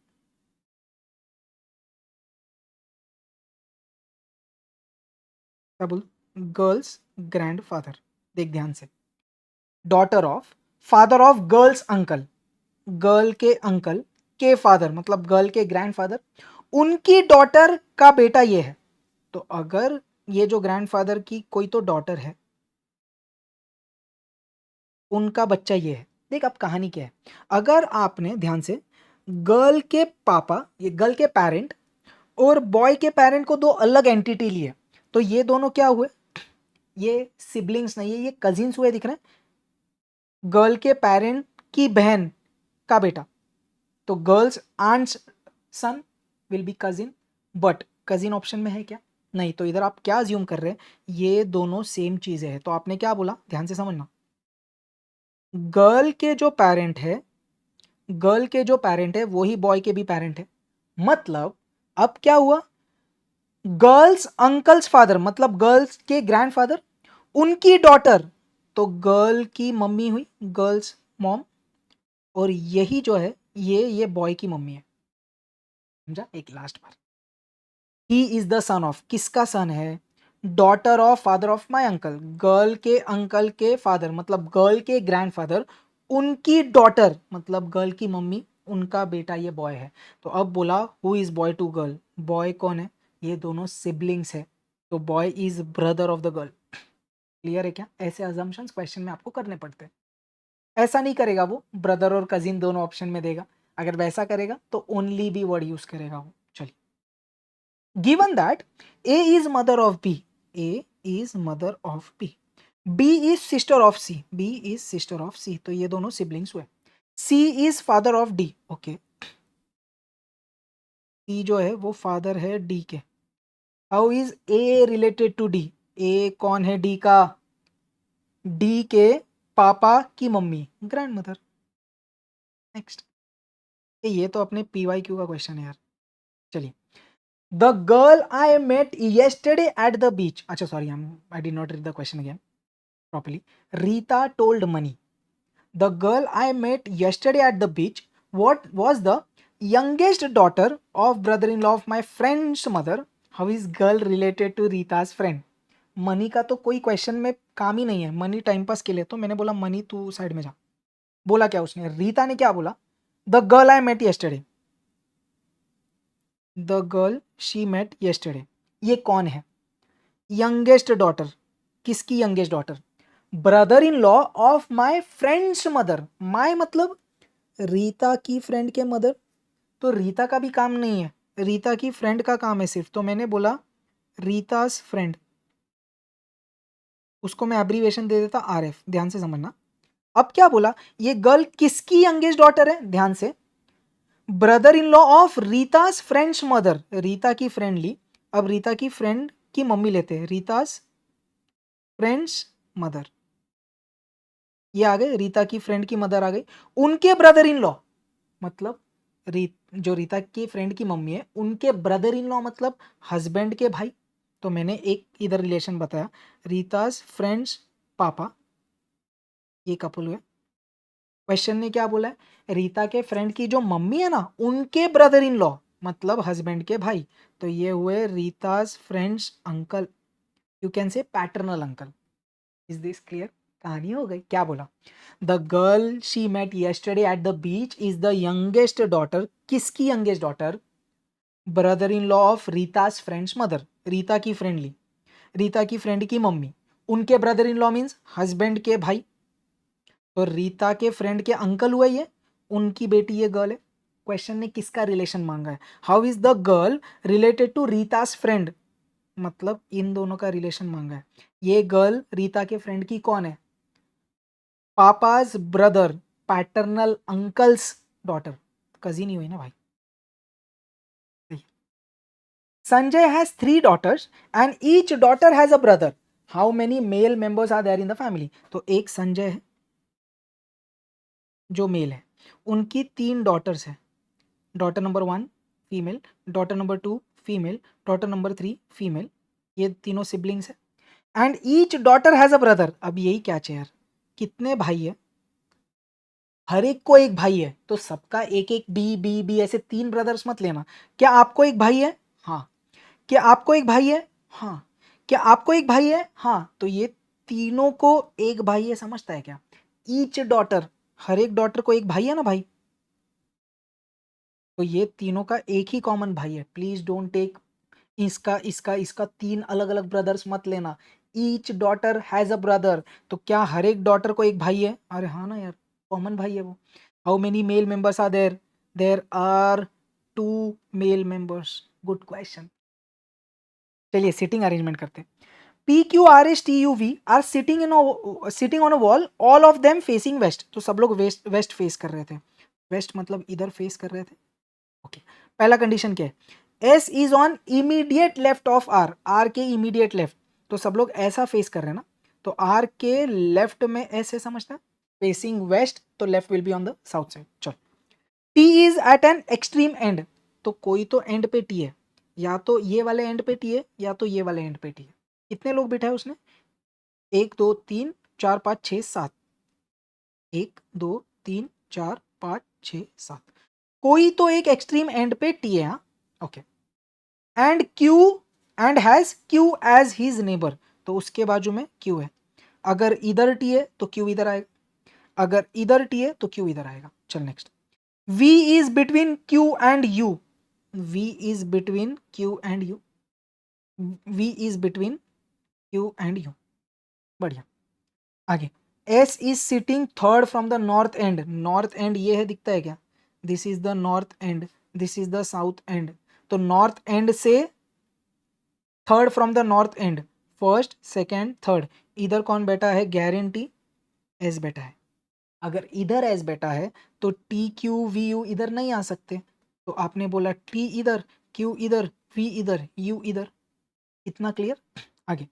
S1: क्या बोल? Girls grandfather. देख ध्यान से. Daughter of father of girls uncle. Girl के अंकल के फादर मतलब गर्ल के ग्रैंडफादर. उनकी डॉटर का बेटा ये है. तो अगर ये जो ग्रैंडफादर की कोई तो डॉटर है, उनका बच्चा ये है. देख अब कहानी क्या है. अगर आपने ध्यान से गर्ल के पापा, ये गर्ल के पेरेंट और बॉय के पेरेंट को दो अलग एंटिटी लिए, तो ये दोनों क्या हुए? ये सिबलिंग्स नहीं है, ये कजिन्स हुए. दिख रहे हैं? गर्ल के पेरेंट की बहन का बेटा, तो girls aunt's son will be cousin. But cousin option में है क्या? नहीं. तो इधर आप क्या अज्यूम कर रहे हैं? ये दोनों सेम चीजें हैं. तो आपने क्या बोला? ध्यान से समझना. गर्ल के जो पेरेंट है, गर्ल के जो पेरेंट है वही बॉय के भी पेरेंट है. मतलब अब क्या हुआ? गर्ल्स अंकल्स फादर मतलब गर्ल्स के ग्रैंडफादर, उनकी डॉटर, तो गर्ल की मम्मी हुई गर्ल्स मॉम, और यही जो है ये बॉय की मम्मी है. समझा? एक लास्ट बार. He is the son of. किसका सन है? Daughter of father of my uncle. Girl के अंकल के फादर मतलब गर्ल के ग्रैंडफादर, उनकी डॉटर मतलब गर्ल की मम्मी, उनका बेटा ये बॉय है. तो अब बोला who is boy to girl. Boy कौन है? ये दोनों सिबलिंग्स है. तो boy is brother of the girl. Clear है क्या? ऐसे अजम्पशंस क्वेश्चन में आपको करने पड़ते हैं. ऐसा नहीं करेगा वो ब्रदर और कजिन दोनों ऑप्शन में देगा. अगर वैसा करेगा तो ओनली बी वर्ड यूज करेगा वो. चलिए. Given that A is mother of B. A is mother of B. B is sister of C. B is sister of C. तो ये दोनों सिबलिंग्स हुए. C is father of D. Okay. C जो है वो फादर है D के. How is A related to D? A कौन है डी का? डी के पापा की मम्मी, ग्रैंड मदर। नेक्स्ट, ये तो अपने PYQ का क्वेश्चन है यार। चलिए, the girl I met yesterday at the beach, अच्छा sorry, I did not read the question again properly. Rita told Mani, the girl I met yesterday at the beach what was the youngest daughter of brother-in-law of my friend's mother. How is girl related to Rita's friend? Money का तो कोई question में काम ही नहीं है, money time pass के लिए, तो मैंने बोला मनी तू साइड में जा। बोला क्या उसने, रीता ने क्या बोला, the girl I met yesterday, the girl she met yesterday, ये कौन है, यंगेस्ट डॉटर, किसकी youngest daughter, brother in law of my friend's mother, my मतलब रीता की फ्रेंड के मदर, तो रीता का भी काम नहीं है, रीता की फ्रेंड का काम है सिर्फ, तो मैंने बोला रीतास फ्रेंड, उसको मैं एब्रीवेशन दे देता RF, ध्यान से समझना। अब क्या बोला, ये गर्ल किसकी यंगेस्ट डॉटर है, ध्यान से, brother in law of Rita's friend's mother, Rita की फ्रेंड ली, अब रीता की फ्रेंड की मम्मी लेते हैं, रीतास फ्रेंड्स मदर, ये आ गए, रीता की फ्रेंड की मदर आ गई, उनके ब्रदर इन लॉ मतलब जो रीता की फ्रेंड की मम्मी है उनके ब्रदर इन लॉ मतलब हस्बैंड के भाई, तो मैंने एक इधर रिलेशन बताया, रीतास फ्रेंड्स पापा, ये कपल हुए। क्वेश्चन ने क्या बोला है, रीता के फ्रेंड की जो मम्मी है ना उनके ब्रदर इन लॉ मतलब हस्बैंड के भाई, तो ये हुए Rita's friend's uncle, you can say paternal uncle. Is this clear, कहानी हो गई। क्या बोला, the girl she met yesterday at the beach is the youngest daughter, किसकी youngest daughter, brother in law of Rita's friend's mother, Rita की फ्रेंड ली, रीता की friend की मम्मी, उनके brother in law means husband के भाई, तो रीता के फ्रेंड के अंकल हुए ये, उनकी बेटी ये गर्ल है। क्वेश्चन ने किसका रिलेशन मांगा है, how is the girl related to Rita's friend, मतलब इन दोनों का रिलेशन मांगा है। ये गर्ल रीता के फ्रेंड की कौन है, papa's brother, paternal uncle's daughter, cousin ही हुई ना भाई। Sanjay has 3 daughters and each daughter has a brother. How many male members are there in the family? तो एक संजय है जो मेल है, उनकी 3 daughters है, daughter number 1 female, daughter number 2 female, daughter number 3 female, ये तीनों सिबलिंग्स है। And each daughter has a brother, अब यही क्या यार, कितने भाई है, हर एक को एक भाई है, तो सबका एक एक बी बी बी ऐसे 3 ब्रदर्स मत लेना। क्या आपको एक भाई है, हाँ, क्या आपको एक भाई है, हाँ, क्या आपको एक भाई है, हाँ, तो ये तीनों को एक भाई है, समझता है क्या, ईच डॉटर, हर एक डॉटर को एक भाई है ना भाई, तो ये तीनों का एक ही कॉमन भाई है। प्लीज डोंट टेक इसका इसका इसका 3 अलग अलग ब्रदर्स मत लेना, each daughter has a brother, तो क्या हर एक डॉटर को एक भाई है, अरे हाँ ना यार, कॉमन भाई है वो। How many male members are there, there are 2 male members, good question. चलिए सिटिंग अरेंजमेंट करते हैं। PQRSTUV are sitting on a wall, all of them facing west, तो सब लोग वेस्ट वेस्ट फेस कर रहे थे, वेस्ट मतलब इधर फेस कर रहे थे। ओके, पहला कंडीशन क्या है, S is on immediate left of R, R के इमीडिएट लेफ्ट, तो सब लोग ऐसा फेस कर रहे हैं ना, तो R के लेफ्ट में S है, समझता है, फेसिंग वेस्ट, तो left will be on the south side. चलो, T is at an extreme end, तो कोई तो एंड पे T है, या तो ये वाले एंड पे T है या तो ये वाले एंड पे T है। कितने लोग बिठाए उसने, 1 2 3 4 5 6 7, 1 2 3 4 5 6 7, कोई तो एक एक्सट्रीम एंड पे T है, हाँ, okay. And Q, and has Q as his neighbour, तो उसके बाजू में Q है, अगर इधर T है तो Q इधर आएगा, अगर इधर T है तो Q इधर आएगा। चल next, V is between Q and U, V is between Q and U, V is between Q and U, बढ़िया। आगे, S is sitting third from the north and, north and ये है, दिखता है क्या, this is the north and, this is the south and, तो north and से third from the north and, first second third, इधर कौन बैठा है, गारंटी एस बैठा है, अगर इधर एस बैठा है तो टी क्यू वी यू इधर नहीं आ सकते, तो आपने बोला टी इधर, क्यू इधर, वी इधर, यू इधर, इतना क्लियर। आगे,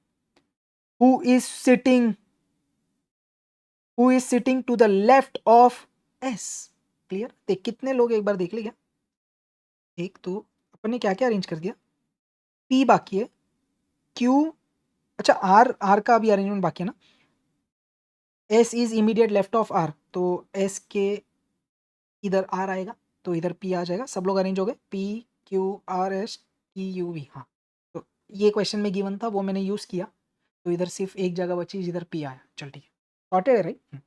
S1: who is sitting who is sitting to the left of S. Clear? देख कितने लोग एक बार देख लिया, एक तो अपन ने क्या क्या अरेंज कर दिया, पी बाकी है, क्यू, अच्छा आर का भी अरेंजमेंट बाकी है ना, S is immediate left of R, तो एस के इधर आर आएगा तो इधर पी आ जाएगा, सब लोग अरेंज हो गए, P Q R S T U V. हाँ, तो ये क्वेश्चन में गिवन था वो मैंने यूज किया, तो इधर सिर्फ एक जगह बची जिधर पी आया। चल ठीक है, सॉर्टेड है right.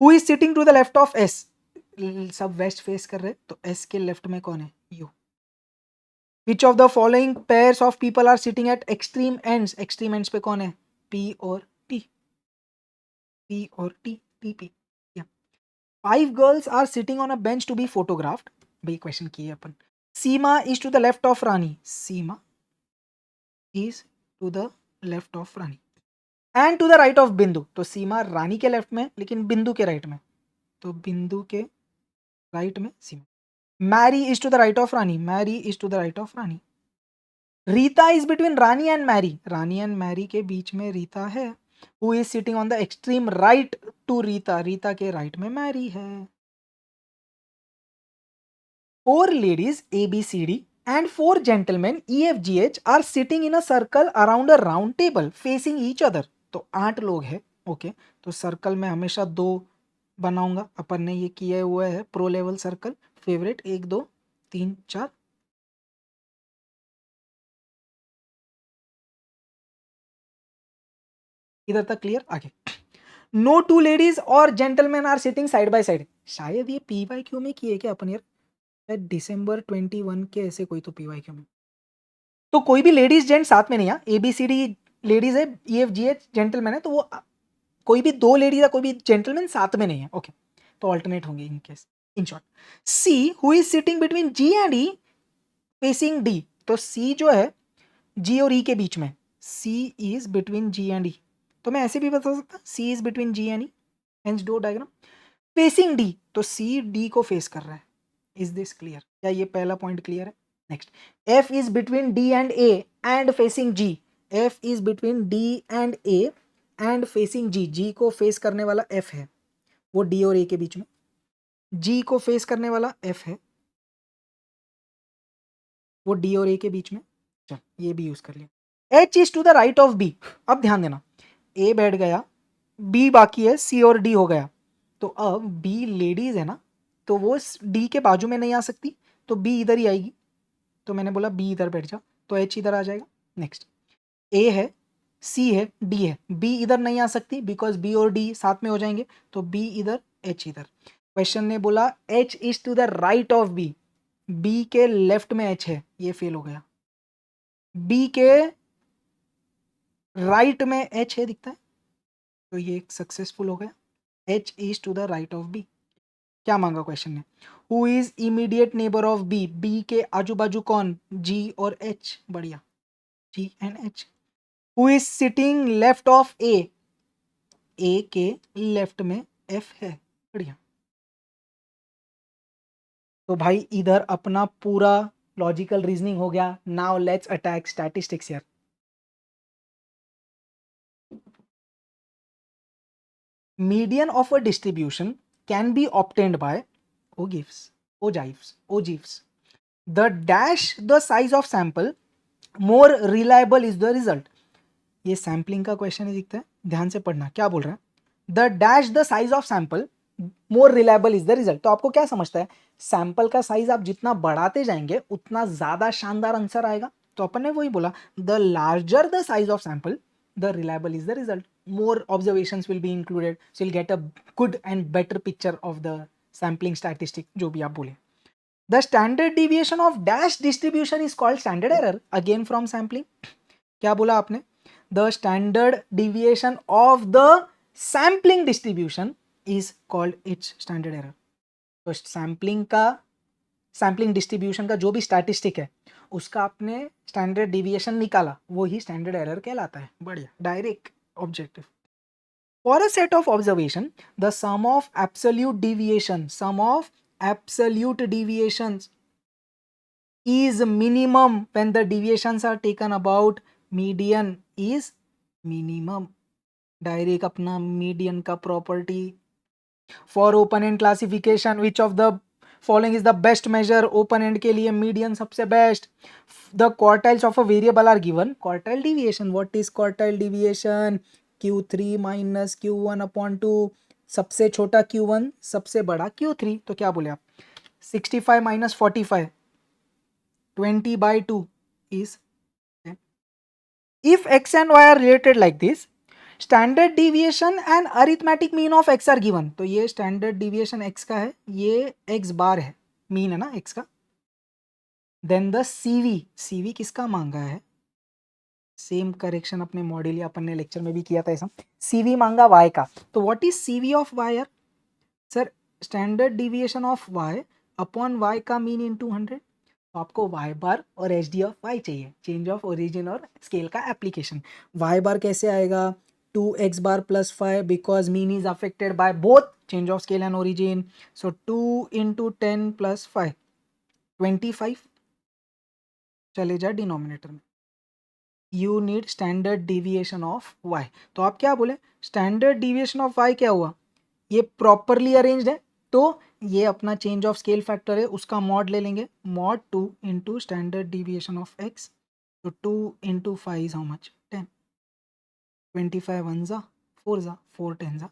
S1: Who is sitting to the left of S, सब वेस्ट फेस कर रहे तो एस के लेफ्ट में कौन है, U. Which of the following pairs of people are sitting at extreme ends, extreme ends पे कौन है, पी और टी, पी और T, P P. Five girls are sitting on a bench to be photographed, भाई question किए अपन। Seema is to the left of Rani, Seema is to the left of Rani and to the right of Bindu, तो सीमा रानी के left में लेकिन बिंदु के राइट में, तो बिंदु के राइट में Seema. Mary is to the right of Rani, Mary is to the right of Rani. Rita is between Rani and Mary, Rani and Mary के बीच में रीता है। Who is sitting on the extreme right to Rita, Rita के राइट में मैरी है। Four ladies A B C D and four gentlemen E F G H are sitting in a circle around a round table facing each other, तो 8 लोग हैं। Okay, तो circle में हमेशा 2 बनाऊंगा, अपन ने ये किया हुआ है प्रो लेवल सर्कल, फेवरेट 1 2 3 4। इधर तक क्लियर? आगे, नो टू लेडीज और gentleman are sitting side by side, शायद ये पी वाई क्यू में किए क्या अपन यार, शायद December 21 के ऐसे कोई तो पी वाई क्यू में, तो कोई भी लेडीज जेंट साथ में नहीं है, A B C D ladies है, E F G H gentleman है, तो वो कोई भी 2 लेडीज या कोई भी जेंटलमैन साथ में नहीं है। ओके, तो ऑल्टरनेट होंगे in case. In short, see who is sitting between G and E facing D, तो सी जो है जी और ई के बीच में, C is between G and E, तो मैं ऐसे भी बता सकता, C is between G and E, hence do diagram. Facing D, तो सी डी को फेस कर रहा है। Is this clear? क्या ये पहला पॉइंट क्लियर है? Next, F is between D and A and facing G, F is between D and A and facing G, G को फेस करने वाला एफ है, वो डी और ए के बीच में, जी को फेस करने वाला एफ है, वो डी और ए के बीच में। चल ये भी यूज कर लिया। H is to the right of B, अब ध्यान देना, ए बैठ गया, बी बाकी है, सी और डी हो गया, तो अब बी लेडीज है ना, तो वो डी के बाजू में नहीं आ सकती, तो बी इधर ही आएगी, तो मैंने बोला बी इधर बैठ जा, तो एच इधर आ जाएगा। नेक्स्ट, ए है, सी है, डी है, बी इधर नहीं आ सकती बिकॉज बी और डी साथ में हो जाएंगे, तो बी इधर एच इधर। क्वेश्चन ने बोला H is to the right of B, B के लेफ्ट में एच है, ये फेल हो गया। बी के राइट में एच है दिखता है, तो ये सक्सेसफुल हो गया। H is to the right of B. क्या मांगा क्वेश्चन ने? Who is immediate neighbour of B, B के आजू बाजू कौन, जी और एच, बढ़िया, G and H. Who is sitting left of A, A के लेफ्ट में एफ है, बढ़िया। तो भाई इधर अपना पूरा लॉजिकल रीजनिंग हो गया। नाउ लेट्स अटैक स्टैटिस्टिक्स यार। Median of a distribution can be obtained by ogives the dash the size of sample more reliable is the result. ये सैम्पलिंग का क्वेश्चन है, दिखता है, ध्यान से पढ़ना क्या बोल रहा है। The dash the size of sample more reliable is the result, तो आपको क्या समझता है, सैंपल का साइज आप जितना बढ़ाते जाएंगे उतना ज्यादा शानदार आंसर आएगा, तो अपन ने वही बोला, the larger the size of sample the reliable is the result, more observations will be included, so will get a good and better picture of the sampling statistic, जो भी आप बोले। The standard deviation of dash distribution is called standard error, again from sampling. क्या बोला आपने? The standard deviation of the sampling distribution is called its standard error. तो sampling distribution का जो भी स्टैटिस्टिक है उसका आपने स्टैंडर्ड डिविएशन निकाला, वो ही स्टैंडर्ड एरर कहलाता है। बढ़िया, direct objective. For a set of observation the sum of absolute deviations is minimum when the deviations are taken about median is minimum, direct अपना मीडियन का property for open end classification which of the following is the best measure, open end के लिए median सबसे best, the quartiles of a variable are given, quartile deviation, what is quartile deviation, Q3 minus Q1 upon 2, सबसे छोटा Q1 सबसे बड़ा Q3, तो क्या बोले आप 65 minus 45 20/2 is 10. If x and y are related like this, standard deviation and arithmetic mean of x are given, तो ये स्टैंडर्ड डिविएशन x का है, ये x बार है, मीन है ना x का, देन द सीवी किसका मांगा है, सेम करेक्शन अपने मॉड्यूल या अपन ने लेक्चर में भी किया था ऐसा, सीवी मांगा y का, तो what is CV of y यार, sir standard deviation of y upon y का मीन इनटू 100, तो आपको y बार और एच डी ऑफ y चाहिए, चेंज ऑफ ओरिजिन और स्केल का एप्लीकेशन, y बार कैसे आएगा 2x bar plus 5 because mean is affected by both change of scale and origin, so 2 into 10 plus 5 25 चले जा डिनोमिनेटर में, you need standard deviation of y, तो आप क्या बोले स्टैंडर्ड डिविएशन ऑफ y क्या हुआ, ये प्रॉपरली अरेंज्ड है, तो ये अपना चेंज ऑफ स्केल फैक्टर है, उसका मॉड ले लेंगे, mod 2 into standard deviation of x, तो 2 इंटू 5 इज हाउ मच 10, 25 1 जा 4 जा 4 10 जा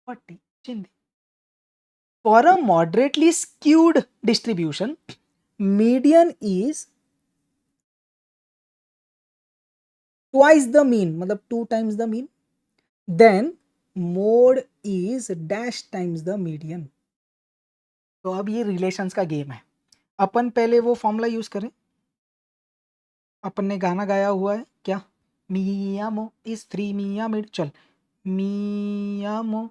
S1: 40 चिंदी. For a moderately skewed distribution, median is twice the mean, मतलब 2 times the mean, then mode is dash times the median. तो अब ये रिलेशंस का game है, अपन पहले वो फॉर्मूला यूज करें, अपन ने गाना गाया हुआ है क्या, मियामो इज 3 मिया मिड, चल मियामो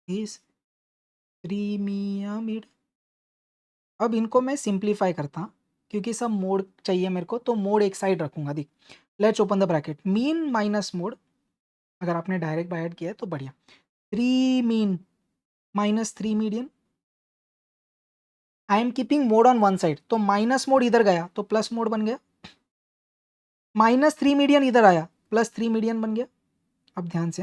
S1: इज 3 मिया मिड, अब इनको मैं सिंप्लीफाई करता क्योंकि सब मोड चाहिए मेरे को, तो मोड एक साइड रखूंगा, देख let's open the bracket, mean minus mode, अगर आपने डायरेक्ट बाय ऐड किया है तो बढ़िया, 3 mean minus 3 median, I am keeping mode on one side, तो माइनस मोड इधर गया तो प्लस मोड बन गया, माइनस 3 मीडियन इधर आया प्लस 3 मीडियन बन गया, अब ध्यान से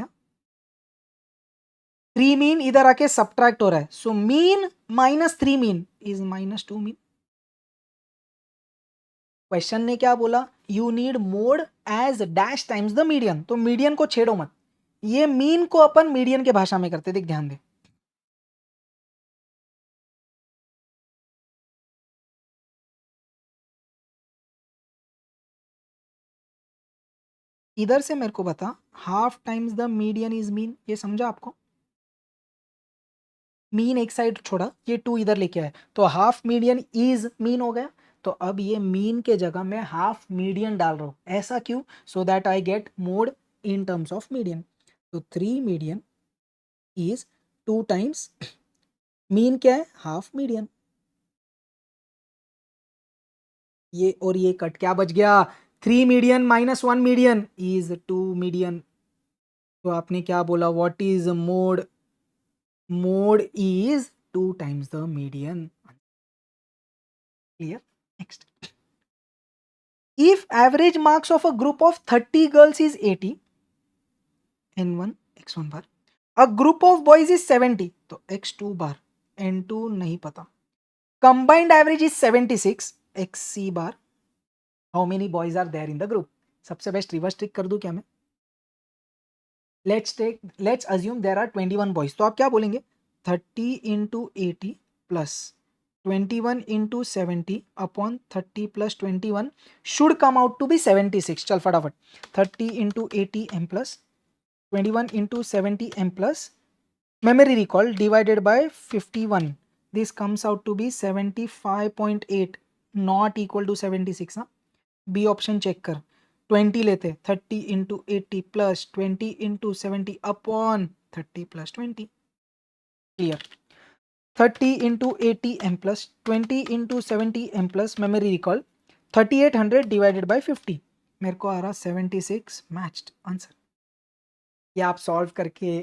S1: 3 मीन इधर आके सब्ट्रैक्ट हो रहा है, so mean minus 3 mean is minus 2 mean. Question ने क्या बोला, you need mode as dash times the median, तो मीडियन को छेड़ो मत, ये मीन को अपन मीडियन के भाषा में करते, देख ध्यान दे, इधर से मेरे को बता half times the median is mean, ये समझा आपको, मीन एक साइड छोड़ा, ये 2 इधर लेके आए, तो हाफ मीडियन इज मीन हो गया, तो अब ये मीन के जगह मैं हाफ मीडियन डाल रहा हूं, ऐसा क्यों, so that I get mode in terms of median, तो 3 मीडियन इज 2 टाइम्स मीन क्या है हाफ मीडियन, ये और ये कट, क्या बच गया 3 median minus 1 median is 2 median, तो आपने क्या बोला what is mode, mode is 2 times the median, clear. Next, if average marks of a group of 30 girls is 80, n1 x1 bar, a group of boys is 70, तो x2 bar, n2 नहीं पता, combined average is 76, xc bar, how many boys are there in the group, सबसे best reverse trick कर दूं क्या मैं, let's assume there are 21 boys, तो आप क्या बोलेंगे 30 into 80 plus 21 into 70 upon 30 plus 21 should come out to be 76, चल फटाफट 30 into 80 m plus 21 into 70 m plus memory recall divided by 51, this comes out to be 75.8, not equal to 76 ना, B option check कर, 20 लेते 30 into 80 plus 20 into 70 upon 30 plus 20, clear, 30 into 80 M plus 20 into 70 M plus memory recall 3800 divided by 50, मेरे को आ रहा 76 matched answer, ये आप solve करके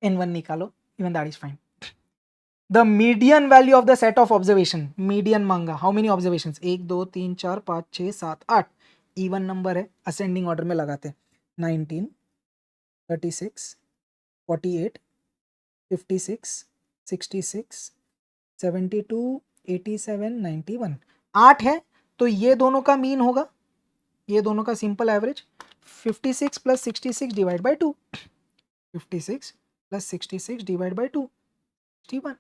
S1: n1 निकालो, even that is fine. The median value of the set of observation, median मांगा, how many observations 1 2 3 4 5 6 7 8, even number है, ascending order में लगाते 19 36 48, 56, 66, 72, 87, 91, 8 है तो ये दोनों का मीन होगा, ये दोनों का simple average 56 plus 66 divide by 2, 56 plus 66 divide by 2, 61.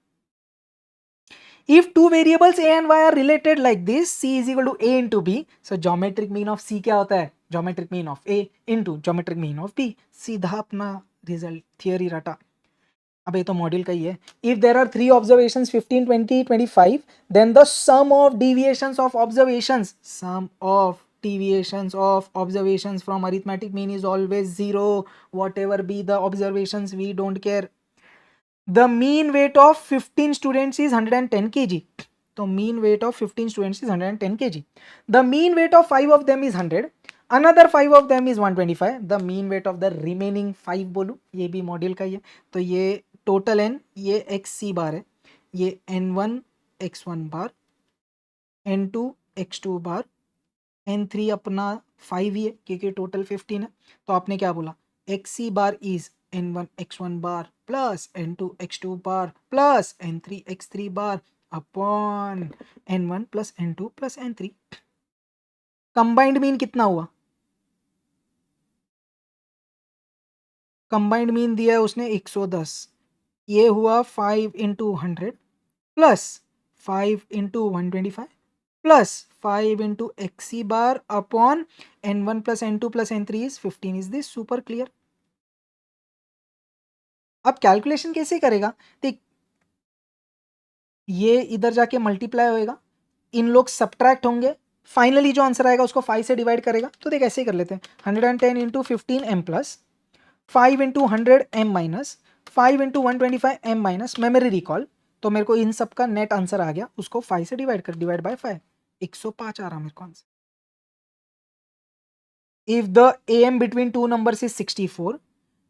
S1: If two variables a and y are related like this, c is equal to a into b. So geometric mean of c क्या होता है? Geometric mean of a into geometric mean of b. सीधा अपना result theory रटा. अब ये तो module का ही है. If there are three observations 15, 20, 25, then the sum of deviations of observations from arithmetic mean is always 0. Whatever be the observations, we don't care. The mean weight of 15 students is 110 kg. So mean weight of 15 students is 110 kg. The mean weight of 5 of them is 100. Another 5 of them is 125. The mean weight of the remaining 5 बोलूँ, ये भी module का ही है. तो ये total n, ये xc बार है, ये n1 x1 बार, n2 x2 बार, n3 अपना 5 ही है क्योंकि टोटल 15 है. तो आपने क्या बोला, xc bar is n1 x1 bar plus n2 x2 bar plus n3 x3 bar upon n1 plus n2 plus n3. Combined mean कितना हुआ? कंबाइंड मीन दिया है उसने 110. ये हुआ 5 into 100 plus 5 into 125 plus 5 into एक्सी bar upon n1 plus n2 plus n3 is 15. Is this super clear? अब calculation कैसे करेगा? देख, ये इधर जाके मल्टीप्लाई होएगा, इन लोग सब्ट्रैक्ट होंगे, फाइनली जो आंसर आएगा उसको 5 से डिवाइड करेगा. तो देख ऐसे ही कर लेते हैं. 110 into 15 m plus 5 into 100 m minus 5 into 125 m minus memory recall. तो मेरे को इन सब का नेट आंसर आ गया, उसको 5 से डिवाइड कर, डिवाइड बाय 5, 105 आ रहा मेरे को answer. If the am between two numbers is 64,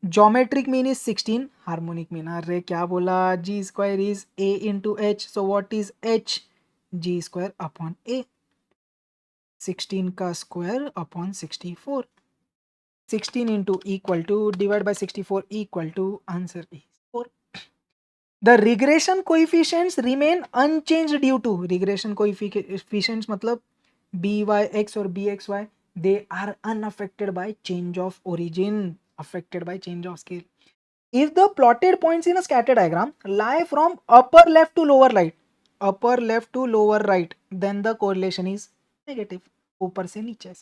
S1: geometric mean is 16, harmonic mean, अरे क्या बोला, g square is a into h. so what is h? g square upon a. 16 का square upon 64. 16 into equal to divide by 64 equal to answer is 4. The regression coefficients remain unchanged due to regression coefficients मतलब byx और bxy, they are unaffected by change of origin, affected by change of scale. If the plotted points in a scatter diagram lie from upper left to lower right, then the correlation is negative. ऊपर से नीचे.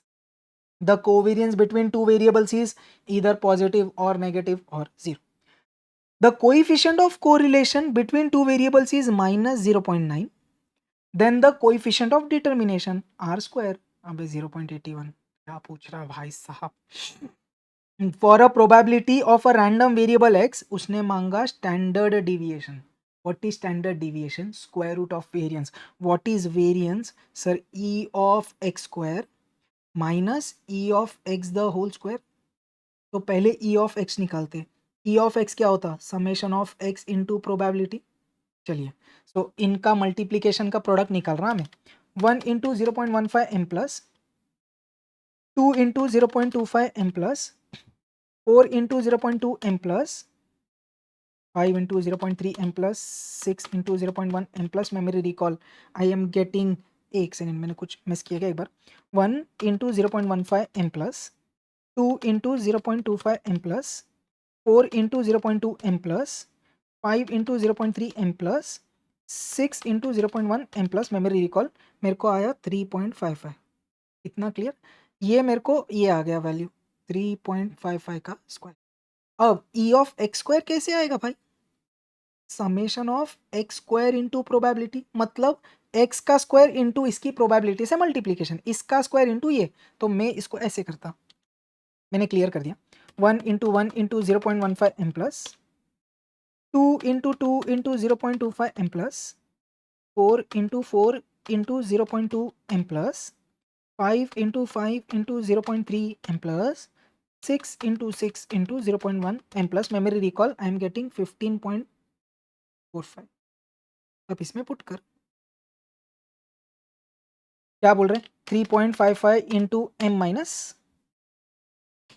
S1: The covariance between two variables is either positive or negative or 0. The coefficient of correlation between two variables is minus 0.9. Then the coefficient of determination r square. अबे 0.81 क्या पूछ रहा भाई साहब. For a probability of a random variable x, उसने मांगा standard deviation. What is standard deviation? Square root of variance. What is variance? Sir, e of x square minus E of x the whole square. तो पहले ई of x निकालते. ई of x क्या होता? Summation of x into probability. चलिए, सो इनका multiplication का product निकाल रहा मैं. 1 into 0.15 M plus 2 into 0.25 M plus 4 into 0.2 M plus 5 into 0.3 M plus 6 into 0.1 M plus. Memory recall, I am getting, एक सेकेंड मैंने कुछ मिस किया क्या एक बार. 1 into 0.15 M plus 2 into 0.25 M plus 4 into 0.2 M plus 5 into 0.3 M plus 6 into 0.1 M plus. Memory recall मेरे को आया 3.55. इतना क्लियर? ये मेरे को ये आ गया वैल्यू 3.55 का स्क्वायर. अब ई ऑफ एक्स स्क्वायर कैसे आएगा भाई? Summation of x square into probability, मतलब एक्स का स्क्वायर इंटू इसकी प्रोबेबिलिटी से मल्टीप्लीकेशन, इसका स्क्वायर इंटू ये. तो मैं इसको ऐसे करता, मैंने क्लियर कर दिया. 1 into 1 into 0.15 M plus 2 into 2 into 0.25 M plus 4 into 4 into 0.2 M plus 5 into 5 into 0.3 M plus 6 into 6 into 0.1 M plus. Memory recall I am getting 15.45. अब इसमें पुट कर, क्या बोल रहे हैं? 3.55 इंटू एम माइनस,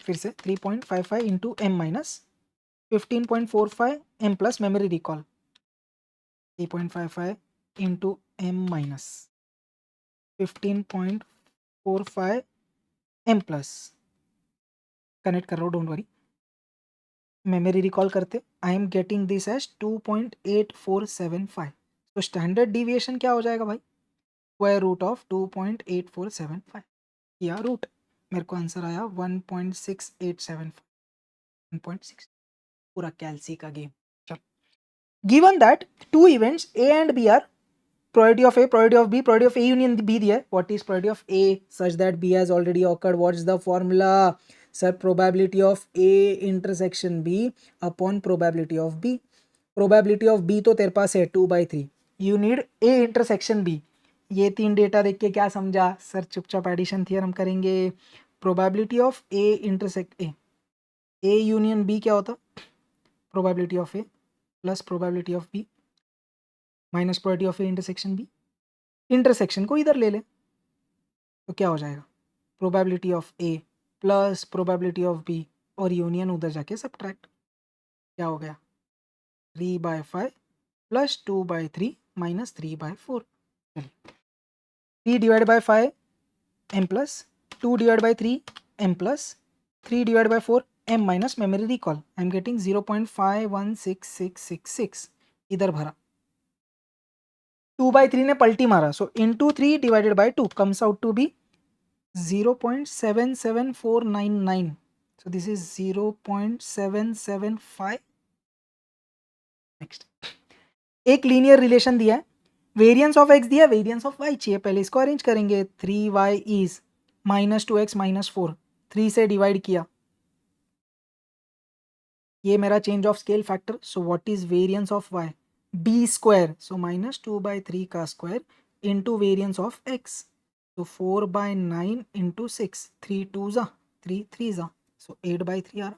S1: फिर से 3.55 into M minus 15.45 m plus memory recall 3.55 into m minus 15.45 m plus connect कर रहा हूँ, डोंट वरी। मेमोरी रिकॉल करते, I am getting this as 2.8475। तो स्टैंडर्ड डिविएशन क्या हो जाएगा भाई? स्क्वायर रूट ऑफ 2.8475 या रूट, मेरे को आंसर आया 1.6875, 1.6, पूरा कैलसी का गेम। चल, given that two events A and B are probability of A, probability of B, probability of A union B दिया है. What is probability of A such that B has already occurred? What is the formula? Sir, probability of A intersection B upon probability of B. Probability of B तो तेरे पास है 2/3. You need A intersection B. ये तीन data देख के क्या समझा? Sir चुपचाप एडिशन थियरम करेंगे. Probability of A intersect A. A union B क्या होता? Probability of A plus probability of B minus probability of A intersection B. Intersection को इधर ले ले तो क्या हो जाएगा? Probability of A plus probability of B और यूनियन उधर जाके सब्ट्रैक्ट, क्या हो गया? 3/5 प्लस 2/3 माइनस 3/4। चलिए 3/5 m plus 2/3 m plus 3/4 m minus memory recall, I am getting 0.516666 इधर भरा, 2/3 ने पलटी मारा, so into 3 divided by 2 comes out to be 0.77499. So this is 0.775. Next, एक लीनियर रिलेशन दिया है, वेरिएंस ऑफ एक्स दिया, वेरिएंस ऑफ वाई चाहिए, पहले इसको अरेंज करेंगे. 3y इज -2x -4, 3 से डिवाइड किया, ये मेरा change of scale factor. So what is variance of y? b square, so -2/3 का square into variance of x. So 4/9 into 6, 3 2s are 3 3s are, so 8/3 are.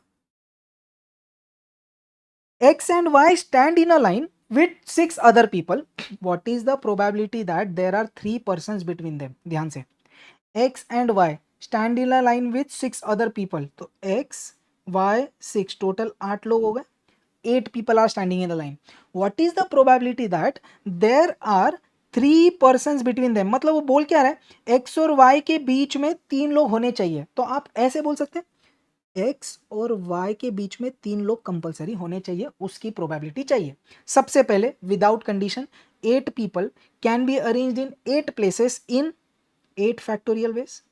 S1: X and Y stand in a line with 6 other people. What is the probability that there are 3 persons between them? ध्यान से, X and Y stand in a line with 6 other people. तो X, Y, 6 total 8 लोग हो गए. 8 people are standing in the line. What is the probability that there are 3 persons between them? मतलब वो बोल क्या रहा है? X और Y के बीच में 3 लोग होने चाहिए. तो आप ऐसे बोल सकते हैं, X और Y के बीच में 3 लोग कंपलसरी होने चाहिए, उसकी प्रोबेबिलिटी चाहिए. सबसे पहले without condition 8 people can be arranged in 8 places in 8 factorial ways.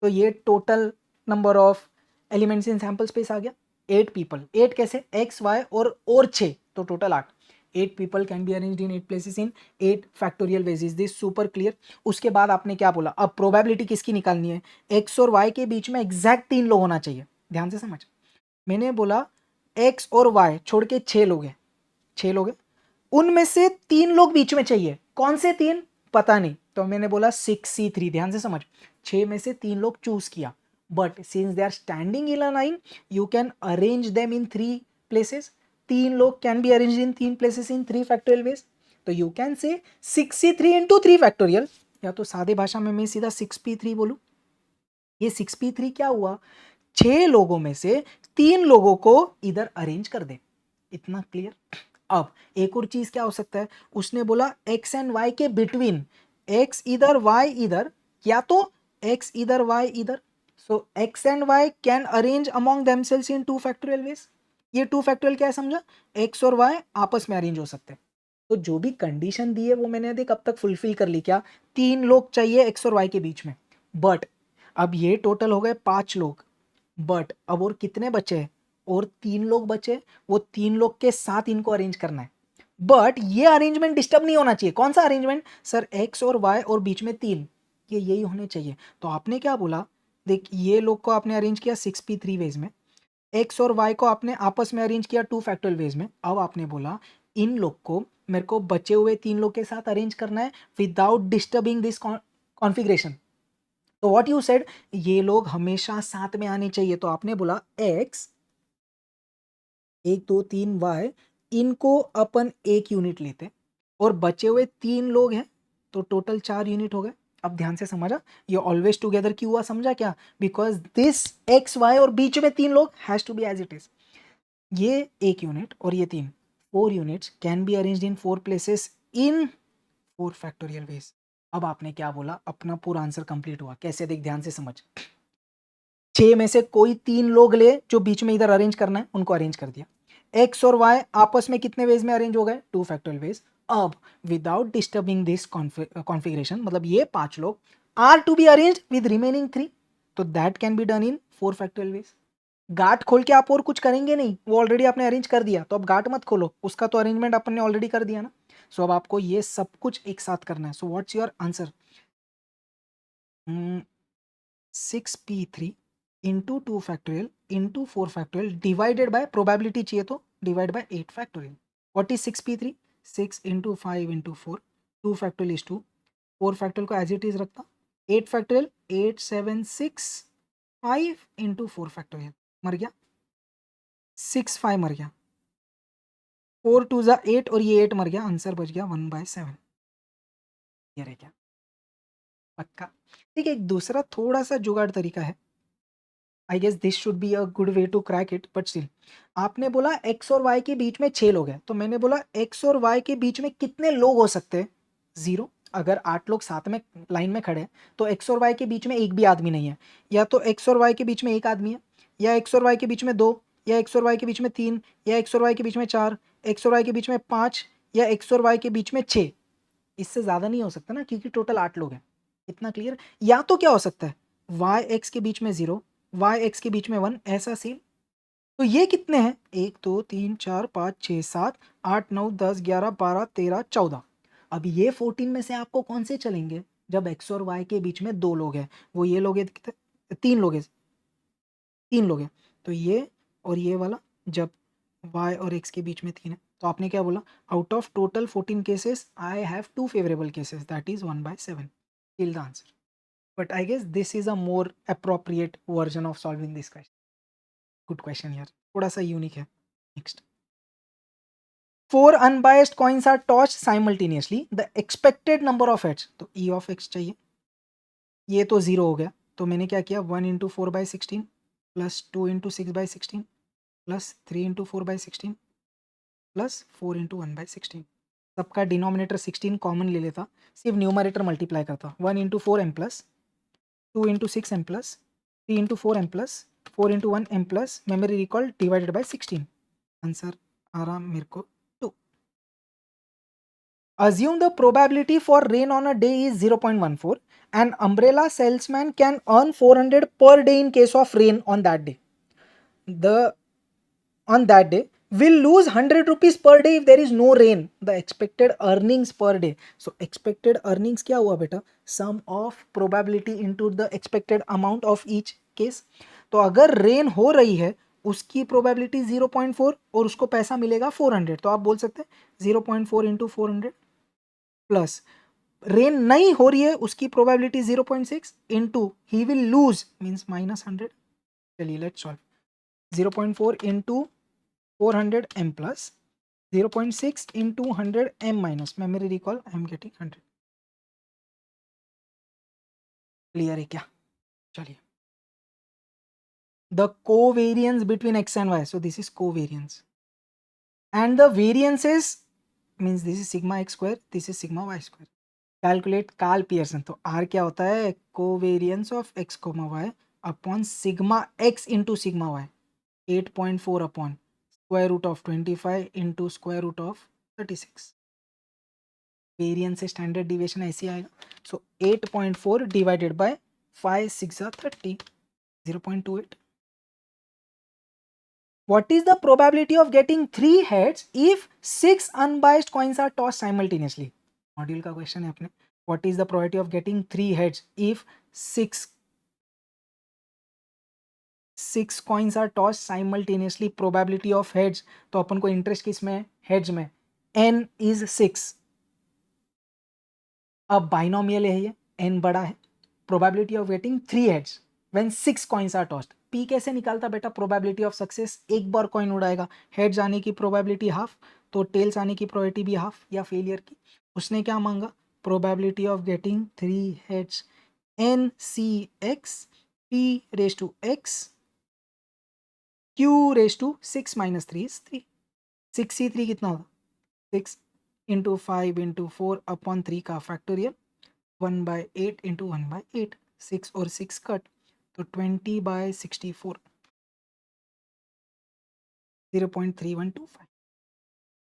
S1: तो ये total number of elements in sample space आ गया. 8 people, 8 कैसे? X, Y और 6, तो total 8. 8 people can be arranged in 8 places in 8 factorial veg. Is this super clear? उसके बाद आपने क्या बोला? अब प्रोबेबिलिटी किसकी निकालनी है? X और Y के बीच में एग्जैक्ट 3 लोग होना चाहिए. ध्यान से समझ, मैंने बोला X और Y छोड़ के 6 लोग हैं, 6 लोग हैं, उनमें से 3 लोग बीच में चाहिए. कौन से 3? पता नहीं, तो मैंने बोला 6C3. ध्यान से समझ, 6 में से 3 लोग चूज किया, but since they are standing in a line you can arrange them in 3 places. 3 लोग can be arrange in 3 places in 3 factorial ways. तो you can say 6C3 into 3 factorial, या तो सादे भाषा में मैं सीधा 6P3 बोलूं. ये 6P3 क्या हुआ? 6 लोगों में से 3 लोगों को इधर अरेंज कर दे. इतना क्लियर? अब एक और चीज क्या हो सकता है? उसने बोला X एंड Y के बिटवीन, X इधर Y इधर, या तो X इधर Y इधर. सो X and Y can arrange among themselves in 2 factorial veg. ये 2 फैक्टोरियल क्या है समझा? X और Y आपस में अरेंज हो सकते हैं. तो जो भी कंडीशन दी है वो मैंने देख अब तक फुलफिल कर ली. क्या? 3 लोग चाहिए X और Y के बीच में, बट अब ये टोटल हो गए 5 लोग, बट अब और कितने बचे? और 3 लोग बचे. वो 3 लोग के साथ इनको अरेंज करना है, बट ये अरेंजमेंट डिस्टर्ब नहीं होना चाहिए. कौन सा अरेंजमेंट? सर X और Y और बीच में 3, ये यही होने चाहिए. तो आपने क्या बोला? देख, ये लोग को आपने अरेंज किया 6P3 वेज में, X और Y को आपने आपस में अरेंज किया 2 फैक्टोरियल वेज में. अब आपने बोला इन लोग को मेरे को बचे हुए 3 लोग के साथ अरेंज करना है विदाउट डिस्टर्बिंग दिस कॉन्फ़िगरेशन. तो व्हाट यू सेड? ये लोग हमेशा साथ में आने चाहिए. तो आपने बोला X 1 2 3 Y, इनको अपन 1 यूनिट लेते और बचे हुए 3 लोग हैं, तो टोटल 4 यूनिट हो गए. अब ध्यान से समझा, ये ऑलवेज टुगेदर क्यों हुआ समझा क्या? बिकॉज दिस X Y और बीच में 3 लोग has to be as it is. ये 1 यूनिट और ये 3, 4 units can be arranged in 4 places in 4 factorial ways. अब आपने क्या बोला, अपना पूरा आंसर कंप्लीट हुआ। कैसे, देख ध्यान से समझ। 6 में से कोई 3 लोग ले जो बीच में इधर अरेंज करना है, उनको अरेंज कर दिया। एक्स और वाई आपस में कितने वेज में अरेंज हो गए, 2 फैक्टोरियल वेज। अब विदाउट डिस्टर्बिंग दिस कॉन्फ़िगरेशन, मतलब ये 5 लोग are to be arranged with remaining 3, तो that can be done in 4 factorial ways. गांठ खोल के आप और कुछ करेंगे नहीं, वो ऑलरेडी आपने अरेंज कर दिया, तो अब गांठ मत खोलो, उसका तो अरेंजमेंट अपन ने ऑलरेडी कर दिया ना। सो अब आपको ये सब कुछ एक साथ करना है। So what's your answer, 6p3 into 2 factorial into 4 factorial divided by, probability चाहिए तो divide by 8 factorial. What is 6p3, 6 into 5 into 4, 2 factorial is 2, 4 factorial को एज इट इज रखता, 8 फैक्टोरियल 8 7 6, 5 इंटू 4 फैक्टोरियल, मर गया 6 5 मर गया, 4 2 जा 8 और ये 8 मर गया, आंसर बच गया 1/7। ये रह गया पक्का। ठीक है, एक दूसरा थोड़ा सा जुगाड़ तरीका है। I guess this should be a good way to crack it, but still. आपने बोला एक्स और वाई के बीच में 6 लोग हैं, तो मैंने बोला एक्स और वाई के बीच में कितने लोग हो सकते हैं, 0। अगर 8 लोग साथ में लाइन में खड़े हैं तो एक्स और वाई के बीच में एक भी आदमी नहीं है। या तो एक्स और वाई के बीच में एक आदमी है, या एक्स और वाई के बीच में 2, या एक्स और वाई के बीच में 3, या एक्स और वाई के बीच में 4, एक्स और वाई के बीच में 5, या एक्स और वाई के बीच में 6। इससे ज़्यादा नहीं हो सकता ना, क्योंकि टोटल 8 लोग हैं। इतना क्लियर। या तो क्या हो सकता है, वाई एक्स के बीच में 0, वाई एक्स के बीच में 1, ऐसा सीन। तो ये कितने हैं, 1 2 3 4 5 6 7 8 9 10 11 12 13 14। अब ये 14 में से आपको कौन से चलेंगे, जब एक्स और वाई के बीच में 2 लोग हैं, वो ये लोग हैं, 3 लोग हैं, 3 लोग हैं। तो ये और ये वाला, जब वाई और एक्स के बीच में 3 है, तो आपने क्या बोला, out of total 14 cases I have 2 favourable cases, that is 1/7, till the answer. But I guess this is a more appropriate version of solving this question. Good question यार, थोड़ा सा यूनिक है। Next, 4 unbiased coins are tossed simultaneously, the expected number of heads, तो E of x चाहिए। ये तो 0 हो गया, तो मैंने क्या किया, 1 into 4/16 plus 2 into 6/16 plus 3 into 4/16 plus 4 into 1/16। सबका डिनोमिनेटर 16 कॉमन ले लेता, सिर्फ न्यूमरेटर मल्टीप्लाई करता, 1 into 4 m plus 2 into 6 m plus 3 into 4 m plus 4 into 1 m plus, memory recall divided by 16। Answer आ रहा मेरे को 2। Assume the probability for rain on a day is 0.14. An umbrella salesman can earn 400 per day in case of rain on that day. The on that day will lose 100 rupees per day if there is no rain. The expected earnings per day. So expected earnings क्या हुआ बेटा? Sum of probability into the expected amount of each case. तो अगर rain हो रही है उसकी probability 0.4 और उसको पैसा मिलेगा 400, तो आप बोल सकते हैं 0.4 इंटू 400 प्लस रेन नहीं हो रही है उसकी probability 0.6 into he will lose means -100। चलिए let's solve. 0.4 into 400 m plus 0.6 into 100 m minus, memory recall I am getting 100। Clear है क्या? चलिए, the covariance between x and y, so this is covariance and the variances means this is sigma x square, this is sigma y square। Calculate Karl Pearson, तो r क्या होता है, covariance of x, y upon sigma x into sigma y, 8.4 upon square root of 25 into square root of 36। Variance से standard deviation ऐसे आएगा। So 8.4 divided by 5 6 30, 0.28। What is the probability of getting 3 heads if 6 unbiased coins are tossed simultaneously? Module का question है अपने। What is the probability of getting 3 heads if 6 coins are tossed simultaneously? Probability of heads, तो अपन को interest किस में है, heads में। n is 6। अब बाइनोमियल है ये, n बड़ा है। Probability of getting 3 heads when 6 coins are tossed. p कैसे निकालता बेटा, प्रोबेबिलिटी ऑफ सक्सेस, एक बार कॉइन उड़ाएगा, हेड्स आने की प्रोबेबिलिटी हाफ, तो टेल्स आने की प्रोबेबिलिटी भी हाफ, या फेलियर की। उसने क्या मांगा, probability of getting 3 heads, n c x p raised to x q raise to 6 minus 3 is 3. 6c3 कितना होगा? 6 इंटू 5 इंटू 4 अपॉन 3 का फैक्टोरियल 1/8 इंटू 1/8. 6 और 6 कट, तो 20/64, 0.3125.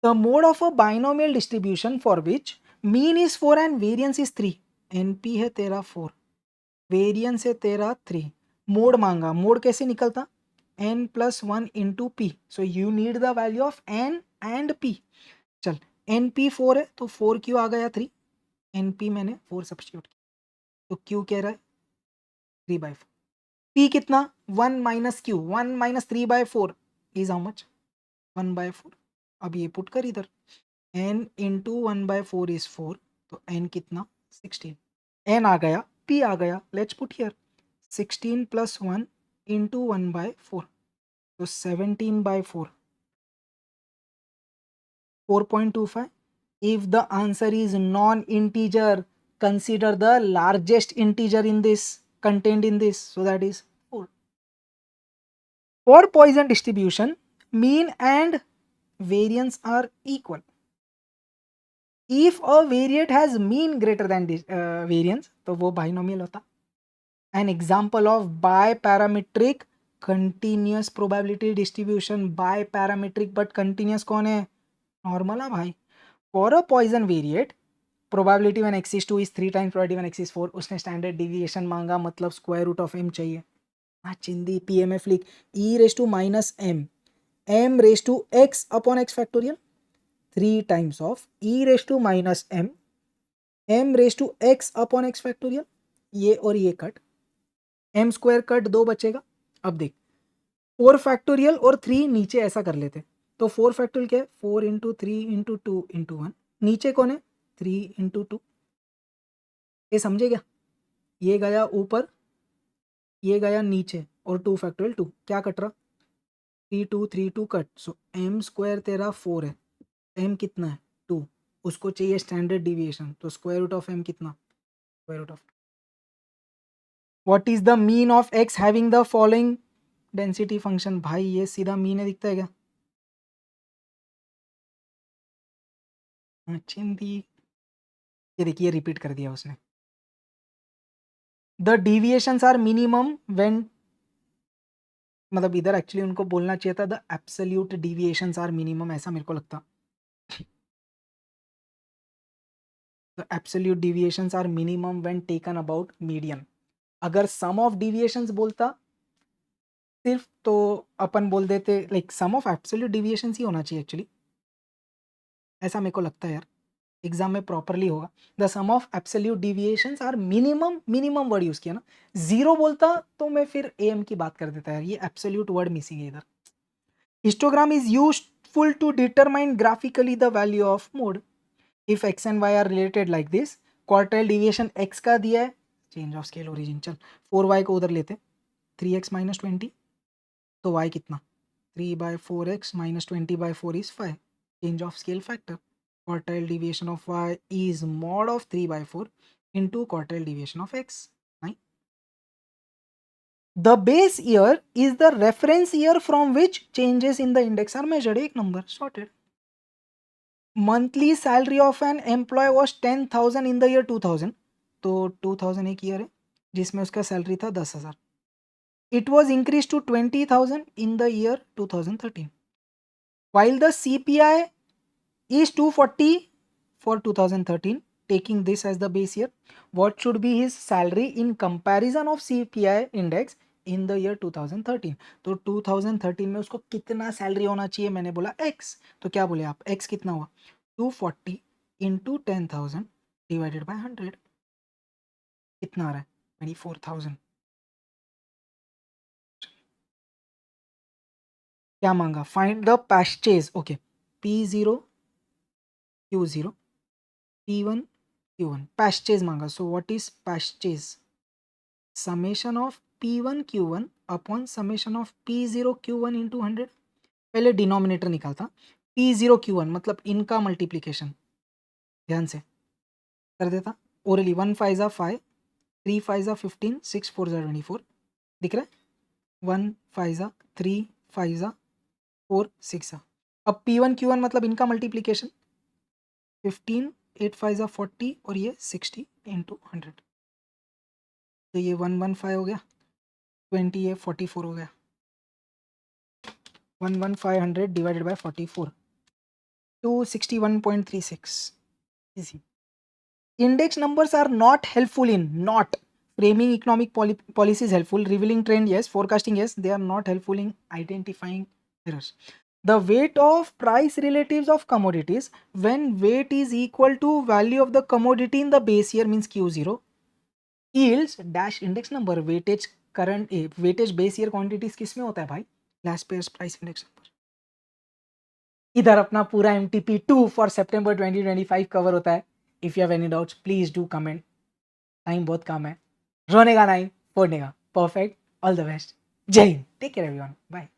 S1: The mode of a binomial distribution for which mean is 4 and variance is 3. NP है तेरा 4, variance है तेरा 3. Mode मांगा, मोड कैसे निकलता? n plus 1 into p. So you need the value of n and p. चल np 4 है तो 4 q आ गया 3. np मैंने 4 सब्स्टिट्यूट किया तो q कह रहा है 3/4. p कितना? 1 minus q, 1 minus 3/4 is how much? 1/4. अब ये पुट कर इधर, n इंटू 1/4 इज 4, तो n कितना? 16. n आ गया, p आ गया, let's put here 16 plus 1 into 1/4, तो 17/4, 4.25. If the answer is non-integer, consider the largest integer in this, contained in this, so that is 4. For Poisson distribution, mean and variance are equal. If a variate has mean greater than variance, तो वो binomial होता. An example of biparametric continuous probability distribution. Biparametric but continuous कौन है? Normal है भाई. For a Poisson variate, probability when x is 2 is 3 times probability when x is 4. उसने standard deviation मांगा, मतलब square root of m चाहिए. हाँ चिंदी, PMF लिख, e raised to minus m raised to x upon x factorial 3 times of e raised to minus m raised to x upon x factorial. ये और ये cut, m square cut 2 बचेगा. अब देख 4 factorial और 3 नीचे ऐसा कर लेते, तो 4 फैक्टोरियल क्या है? 4 इंटू 3 इंटू 2 इंटू 1. नीचे कौन है? 3 इंटू 2. ये समझे क्या? ये गया ऊपर, ये गया नीचे, और 2 फैक्टोरियल 2 क्या कट रहा? 3 2 कट. सो m स्क्वायर तेरा 4 है, m कितना है? 2. उसको चाहिए स्टैंडर्ड डिविएशन, तो स्क्वायर रूट ऑफ m कितना? Square root of. What is the mean of x having the following density function? भाई ये सीधा मीन है, दिखता है क्या? चिंदी, ये देखिए रिपीट कर दिया उसने. The deviations are minimum when, मतलब इधर एक्चुअली उनको बोलना चाहिए था the absolute deviations are minimum, ऐसा मेरे को लगता. The absolute deviations are minimum when taken about median. अगर सम ऑफ डिविएशंस बोलता सिर्फ, तो अपन बोल देते like sum of absolute deviations ही होना चाहिए एक्चुअली, ऐसा मेरे को लगता है यार, एग्जाम में प्रॉपरली होगा. The sum of absolute deviations are minimum, minimum word use किया ना. जीरो बोलता तो मैं फिर एम की बात कर देता यार, ये एब्सोल्यूट वर्ड मिसिंग है इधर. Histogram is useful to determine graphically the value of mode. If x and y are related like this, quartile deviation x का दिया है, चेंज ऑफ स्केल ओरिजिन. चल 4y को उधर लेते, 3x माइनस 20, तो y कितना? 3/4x minus 20/4 is 5. Change of scale factor, quartile deviation of y is mod of 3/4 into quartile deviation of x. Right? The base year is the reference year from which changes in the index are measured. एक number sorted. Monthly salary of an employee was 10,000 in the year 2000. तो 2000 एक year है जिसमें उसका salary था 10,000. It was increased to 20,000 in the year 2013. While the CPI is 240 for 2013, taking this as the base year, what should be his salary in comparison of CPI index in the year 2013? तो 2013 में उसको कितना salary होना चाहिए? मैंने बोला x, तो क्या बोले आप? x कितना हुआ? 240 इंटू 10,000 डिवाइडेड बाय 100, कितना आ रहा है? 24,000. क्या मांगा? Find the purchase. Okay, P0 Q0 P1 Q1 purchase मांगा. So what is purchase? Summation of P1 Q1 upon summation of P0 Q1 into 100. पहले डिनोमिनेटर निकालता, P0 Q1 मतलब इनका मल्टीप्लीकेशन, ध्यान से कर देता ओरली. 1 5 जा 5, 3 5 जा 15, 6 4 जा 24. दिख रहा है? 1 5 जा 3 5 जा 4 6 जा। अब P1 Q1 मतलब इनका मल्टीप्लीकेशन 15 8 5 जा 40 और ये 60 इंटू 100, तो ये 115 हो गया, 20 ये 44 हो गया, 11500 divided by 44 261.36 easy. Index numbers are not helpful in not framing economic policies helpful, revealing trend yes, forecasting yes, they are not helpful in identifying errors. The weight of price relatives of commodities when weight is equal to value of the commodity in the base year means Q0 yields dash index number weightage current weightage base year quantities किस में होता है भाई? last year's price index number। इधर अपना पूरा MTP2 for September 2025 cover होता है। If you have any doubts please do comment. Time बहुत कम है, रोने का नहीं फोड़ने का। Perfect, all the best, Jai Hind, take care everyone, bye.